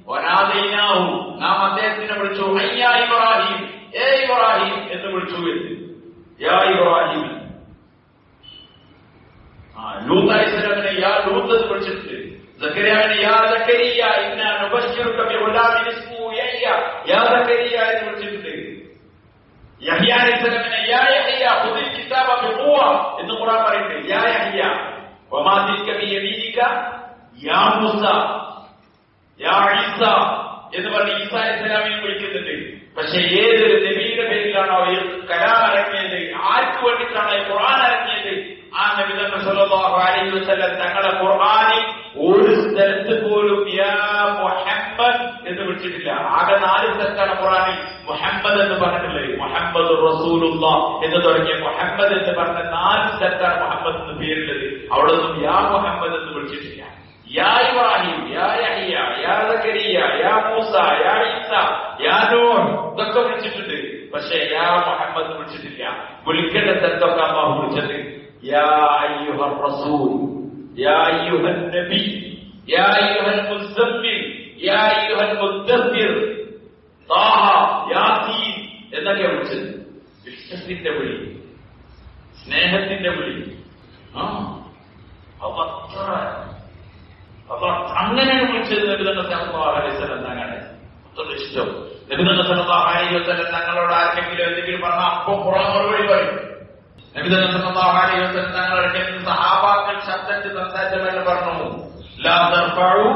വനാദൈനാഹു, നാം അദ്ദേഹത്തിനെ വിളിച്ചു അയ്യാ ഇബ്രാഹിം, ഏ ഇബ്രാഹിം എന്ന് വിളിച്ചു. യാ ഇബ്രാഹിം. ലൂത്ത് അലൈഹിസ്സലാമിനെ യാ ലൂത്ത് എന്ന് വിളിച്ചിട്ടുണ്ട്. സക്കരിയാവിനെ യാ സക്കരിയ ഇന്നാ നുബശ്ശിറുക ബിഗുലാമിൻ ഇസ്മുഹു യഹ്യ, യാ സക്കരിയ എന്ന് വിളിച്ചിട്ടുണ്ട്. യഹ്യ അലൈഹിസ്സലാമിനെ യാ യഹ്യ ഖുദിൽ കിതാബ ബിഖുവ എന്ന് ഖുർആൻ പറയുന്നുണ്ട്. യാ യഹ്യ വമാ തിൽക ബിയമീനിക യാ മൂസ, യാ ഈസ എന്ന് പറഞ്ഞ് ഈസ അലൈഹിസ്സലാമിനെ വിളിക്കുന്നുണ്ട്. പക്ഷെ ഏതൊരു നബിയുടെ പേരിലാണോ കലാം ഇറങ്ങിയത്, ആർക്ക് വേണ്ടിയിട്ടാണ് ഖുർആൻ ഇറങ്ങിയത്, ആ നബി സല്ലല്ലാഹു അലൈഹി വസല്ലം തങ്ങളുടെ ഖുർആനിൽ ഒരു സ്ഥലത്ത് പോലും യാ മുഹമ്മദ് എന്ന് വിളിച്ചിട്ടില്ല. ആകെ 4 സ്ഥലത്താണ് ഖുർആനിൽ മുഹമ്മദ് എന്ന് പറഞ്ഞിട്ടുള്ളത്. മുഹമ്മദ് റസൂലുള്ളാഹ് എന്ന് തുടങ്ങിയ മുഹമ്മദ് എന്ന് പറഞ്ഞ 4 സ്ഥലത്താണ് മുഹമ്മദ് എന്ന് പേരുള്ളത്. അവിടെ ഒന്നും യാ മുഹമ്മദ് എന്ന് വിളിച്ചിട്ടില്ല. യാ ഇബ്രാഹിം, യാ യഹ്യ, യാ സക്കരിയ, യാ മൂസ, യാ ഈസ, യാ നൂഹ് ഇതൊക്കെ വിളിച്ചിട്ടുണ്ട്. പക്ഷെ യാ മുഹമ്മദ് വിളിച്ചിട്ടില്ല. വിളിക്കേണ്ട സ്ഥലത്തൊക്കെ അല്ലാഹു വിളിച്ചത് യാ അയ്യുഹർ റസൂൽ, യാ അയ്യുഹൻ നബി, യാ അയ്യുഹൽ മുസമ്മിൽ, യാ അയ്യുഹൽ മുദ്ദബ്ബിർ, താഹ, യാസീൻ എന്നൊക്കെ വിളിച്ചത്. വിശ്വസിന്റെ വിളി, സ്നേഹത്തിന്റെ വിളി. അങ്ങനെയാണ് വിളിച്ചത് നബിതങ്ങൾ സല്ലല്ലാഹു അലൈഹി വസല്ലം തങ്ങളെ. അത്ര ഇഷ്ടം. നബിതങ്ങൾ സല്ലല്ലാഹു അലൈഹി വസല്ലം തങ്ങളോട് ആർക്കെങ്കിലും എന്തെങ്കിലും പറഞ്ഞാൽ അപ്പം ഖുർആൻ മറുപടി പറയും. നബിതങ്ങൾ സല്ലല്ലാഹു അലൈഹി വസല്ലം തങ്ങളുടെ സഹാബാക്കൾ ശബ്ദത്തിൽ സംസാരിച്ചവരെ പറഞ്ഞു ലാ തർഫഉ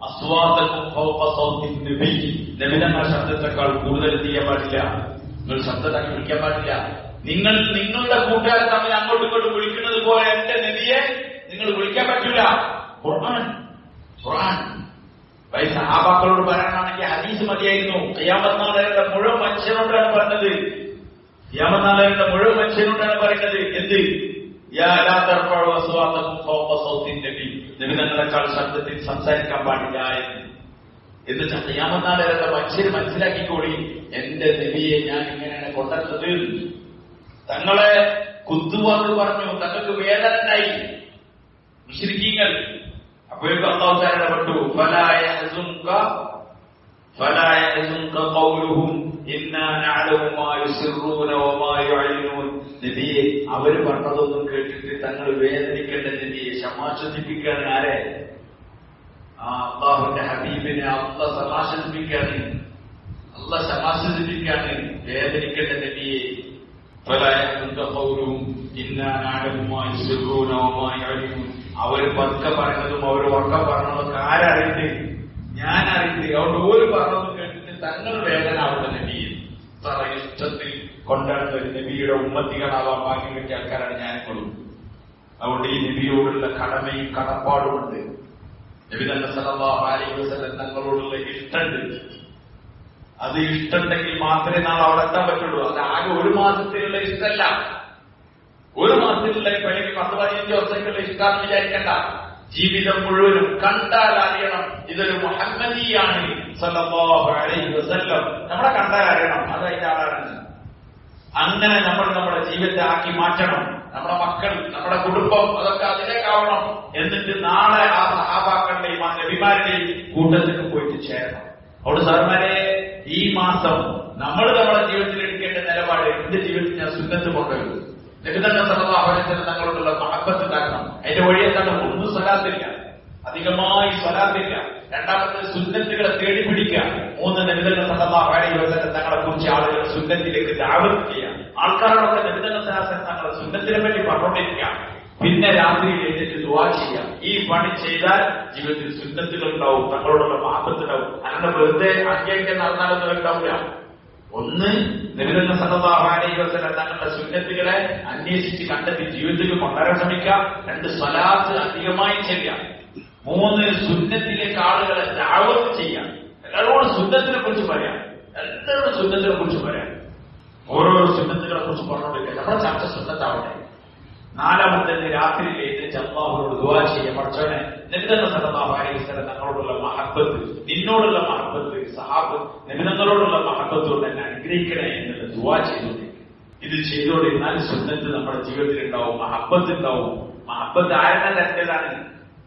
അസ്വാതകും ഫൗഖ സൗത്തിൻ നബി, നബിതങ്ങളുടെ ശബ്ദത്തെക്കാൾ കൂടുതൽ ചെയ്യാൻ പാടില്ല. നിങ്ങൾ ശബ്ദത്താക്കി വിളിക്കാൻ പാടില്ല. നിങ്ങളുടെ കൂട്ടുകാരെ തമ്മിൽ അങ്ങോട്ടും ഇങ്ങോട്ടും വിളിക്കുന്നത് പോലെ എന്റെ നബിയെ നിങ്ങൾ വിളിക്കാൻ പറ്റില്ല. ഖുർആൻ സഹാബാക്കളോട് പറയാനാണെങ്കിൽ ഹദീസ് മതിയായിരുന്നു. ഖിയാമത്ത് നാളിന്റെ മുഴുവൻ മനുഷ്യനോടാണ് പറഞ്ഞത്. ഖിയാമത്ത് നാളിന്റെ മുഴുവൻ മനുഷ്യനോടാണ് പറയുന്നത്. എന്ത്? യാ ലാ തർഫഉ അസ്വാതകും ഫൗഖ സൗത്തിൻ നബി, നബി തങ്ങളെക്കാൾ ശബ്ദത്തിൽ സംസാരിക്കാൻ പാടില്ല എന്ന് ഖിയാമത്ത് നാളിലെ മനുഷ്യർ മനസ്സിലാക്കിക്കോളി. എന്റെ നബിയെ ഞാൻ ഇങ്ങനെയാണ് കൊണ്ടുവന്നത്. തങ്ങളെ കുത്തുവാക്ക് പറഞ്ഞു, തങ്ങൾക്ക് വേദന ഉണ്ടായി മുശ്രിക്കീങ്ങൾ. അപ്പോഴേക്കും അല്ലാഹു തആല ഇടപെട്ടു. ഫലാ യഹ്സുൻക ഖൗലുഹും ഇന്നാ നഅലമു മാ യുസിറൂന വമാ യുഅലിനൂൻ. നബിയെ അവർ പറഞ്ഞതൊന്നും കേട്ടിട്ട് തങ്ങൾ വേദനിക്കേണ്ട നബിയെ സമാശ്വസിപ്പിക്കുകയാണ്. ആരെ? അല്ലാഹുവിന്റെ ഹബീബിനെ അല്ലാഹ് സമാശ്വസിപ്പിക്കുകയാണ്. അല്ലാഹ് സമാശ്വസിപ്പിക്കുകയാണ്. വേദനിക്കേണ്ട നബിയെ ഫലാ യഹ്സുൻക ഖൗലുഹും ഇന്നാ നഅലമു മാ യുസിറൂന വമാ യുഅലിനൂൻ. അവർ പതുക്കെ പറഞ്ഞതും അവർ ഉറക്കം പറഞ്ഞതൊക്കെ ആരറിയുന്നത്? ഞാൻ അറിയുന്നത്. അതുകൊണ്ട് ഒരു പറഞ്ഞു കേട്ടിട്ട് തങ്ങൾ വേദന അവിടെ നബി ഇത്ര ഇഷ്ടത്തിൽ കൊണ്ടാടുന്ന ഒരു നബിയുടെ ഉമ്മത്തികളാവാൻ ഭാഗ്യം കിട്ടിയ ആൾക്കാരാണ് ഞാനും. അതുകൊണ്ട് ഈ നബിയോടുള്ള കടമയും കടപ്പാടുമുണ്ട്. നബി തന്നെ സല്ലല്ലാഹു അലൈഹി വസല്ലം തങ്ങളോടുള്ള ഇഷ്ടമുണ്ട്. അത് ഇഷ്ടമുണ്ടെങ്കിൽ മാത്രമേ നാളെ അവിടെ എത്താൻ പറ്റുള്ളൂ. അത് ആകെ ഒരു മാസത്തിലുള്ള ഇഷ്ടമല്ല. ഒരു മാസത്തിലുള്ള അല്ലെങ്കിൽ 10-15 വർഷത്തേക്കുള്ള ഇഷ്ടം വിചാരിക്കേണ്ട. ജീവിതം മുഴുവനും കണ്ടാൽ അറിയണം ഇതൊരു മുഹമ്മദിയാണ് സല്ലല്ലാഹു അലൈഹി വസല്ലം. നമ്മളെ കണ്ടാൽ അറിയണം അത് അതിന്റെ ആളാണ്. അങ്ങനെ നമ്മൾ നമ്മുടെ ജീവിതത്തെ ആക്കി മാറ്റണം. നമ്മുടെ മക്കൾ, നമ്മുടെ കുടുംബം അതൊക്കെ അതിലേക്കാവണം. എന്നിട്ട് നാളെ ആ സഹാബാക്കളുടെയും ആ നബിമാരുടെയും കൂട്ടത്തിൽ പോയിട്ട് ചേരണം. അവിടെ സാർമാരെ, ഈ മാസം നമ്മൾ നമ്മുടെ ജീവിതത്തിൽ എടുക്കേണ്ട നിലപാട്, എന്റെ ജീവിതത്തിൽ ഞാൻ സുന്നത്ത് കൊണ്ടുവരും. നബി തന്നെ സല്ലല്ലാഹു അലൈഹി വസല്ലം തങ്ങളോടുള്ള മഹബത്ത് ഉണ്ടാക്കണം. അതിന്റെ വഴി എന്താണ്? ഒന്നും സ്വലാത്തില്ല, അധികമായി സ്വലാത്തില്ല. രണ്ടാമത്തെ സുന്നത്തുകളെ തേടി പിടിക്കുക. 3 നബി തന്നെ സല്ലല്ലാഹു അലൈഹി വസല്ലം തങ്ങളെ കുറിച്ച് ആളുകൾ സുന്നത്തിലേക്ക് ദഅവത്ത് ചെയ്യുക. ആൾക്കാരോടൊക്കെ നബി തന്നെ സല്ലല്ലാഹു അലൈഹി വസല്ലം തങ്ങളെ സുന്നത്തിനെ പറ്റി പറഞ്ഞുകൊണ്ടിരിക്കുക. പിന്നെ രാത്രിയിൽ എഴുന്നേറ്റ് ദുആ ചെയ്യുക. ഈ പണി ചെയ്താൽ ജീവിതത്തിൽ സുന്നത്തുകൾ ഉണ്ടാവും, തങ്ങളോടുള്ള മഹബത്ത് ഉണ്ടാവും. അങ്ങനെ വെറുതെ അന്വേഷിക്കാൻ നടന്നാലൊന്നും ഉണ്ടാവില്ല. ഒന്ന്, നബി തന്നെ സല്ലല്ലാഹു അലൈഹി വസല്ലം തങ്ങളുടെ സുന്നത്തുകളെ അന്വേഷിച്ച് കണ്ടെത്തി ജീവിതത്തിൽ കൊണ്ടുവരാൻ ശ്രമിക്കുക. 2, സ്വലാത്ത് അധികമായി ചെയ്യുക. 3, സുന്നത്തിലേക്ക് ആളുകളെ ദഅവത്ത് ചെയ്യാം. എല്ലാവരോടും സുന്നത്തിനെ കുറിച്ച് പറയാം. എല്ലാവരോടും സുന്നത്തിനെ കുറിച്ച് പറയാം. ഓരോരോ സുന്നത്തുകളെ കുറിച്ച് പറഞ്ഞുകൊണ്ടിരിക്കുക. നമ്മുടെ ചർച്ച സുന്നത്താവട്ടെ. 4, രാത്രിയിൽ എഴുന്നേറ്റ് അല്ലാഹുവോട് ദുആ ചെയ്യാം. പഠിച്ചവനെ, നബി തന്നെ സല്ലല്ലാഹു അലൈഹി വസല്ലം തങ്ങളോടുള്ള മഹബത്ത്, നിന്നോടുള്ള മഹബത്ത്, സഹാബത്ത് നബി തങ്ങളോടുള്ള മഹബത്ത് കൊണ്ട് എന്നെ അനുഗ്രഹിക്കണേ എന്നുള്ള ദുആ ചെയ്തുകൊണ്ടിരിക്കും. ഇത് ചെയ്തുകൊണ്ടിരുന്നാൽ സുന്നത്ത് നമ്മുടെ ജീവിതത്തിൽ ഉണ്ടാവും, മഹബത്ത് ഉണ്ടാവും. മഹബത്ത് ആരുടെ തരത്തിലാണ്?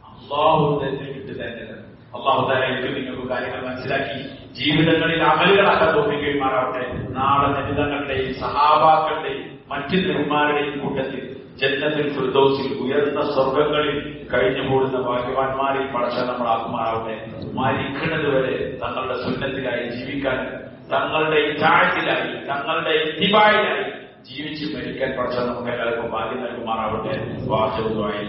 അല്ലാഹു തന്നെ കിട്ടുന്നതാണ്. അല്ലാഹു തആല എനിക്ക് നിങ്ങൾക്ക് കാര്യങ്ങൾ മനസ്സിലാക്കി ജീവിതങ്ങളിൽ അമലുകളാക്കാൻ തോന്നിക്കുകയുമാറാവട്ടെ. നാളെ നബി തങ്ങളുടെയും സഹാബാക്കളുടെയും മറ്റു നബിമാരുടെയും കൂട്ടത്തിൽ ജന്നത്തുൽ ഫിർദൗസിൽ ഉയർന്ന സ്വർഗങ്ങളിൽ കഴിഞ്ഞുകൂടുന്ന ഭാഗ്യവാന്മാരിൽ പടച്ച നമ്മളാക്കുമാറാവട്ടെ. മരിക്കുന്നത് വരെ തങ്ങളുടെ സുന്നത്തിലായി ജീവിക്കാൻ, തങ്ങളുടെ ഇതാഴത്തിലായി, തങ്ങളുടെ ഇത്തിബായിലായി ജീവിച്ച് മരിക്കാൻ പടച്ച നമുക്ക് എല്ലാവർക്കും ഭാഗ്യം നൽകുമാറാവട്ടെ. വാചകമായി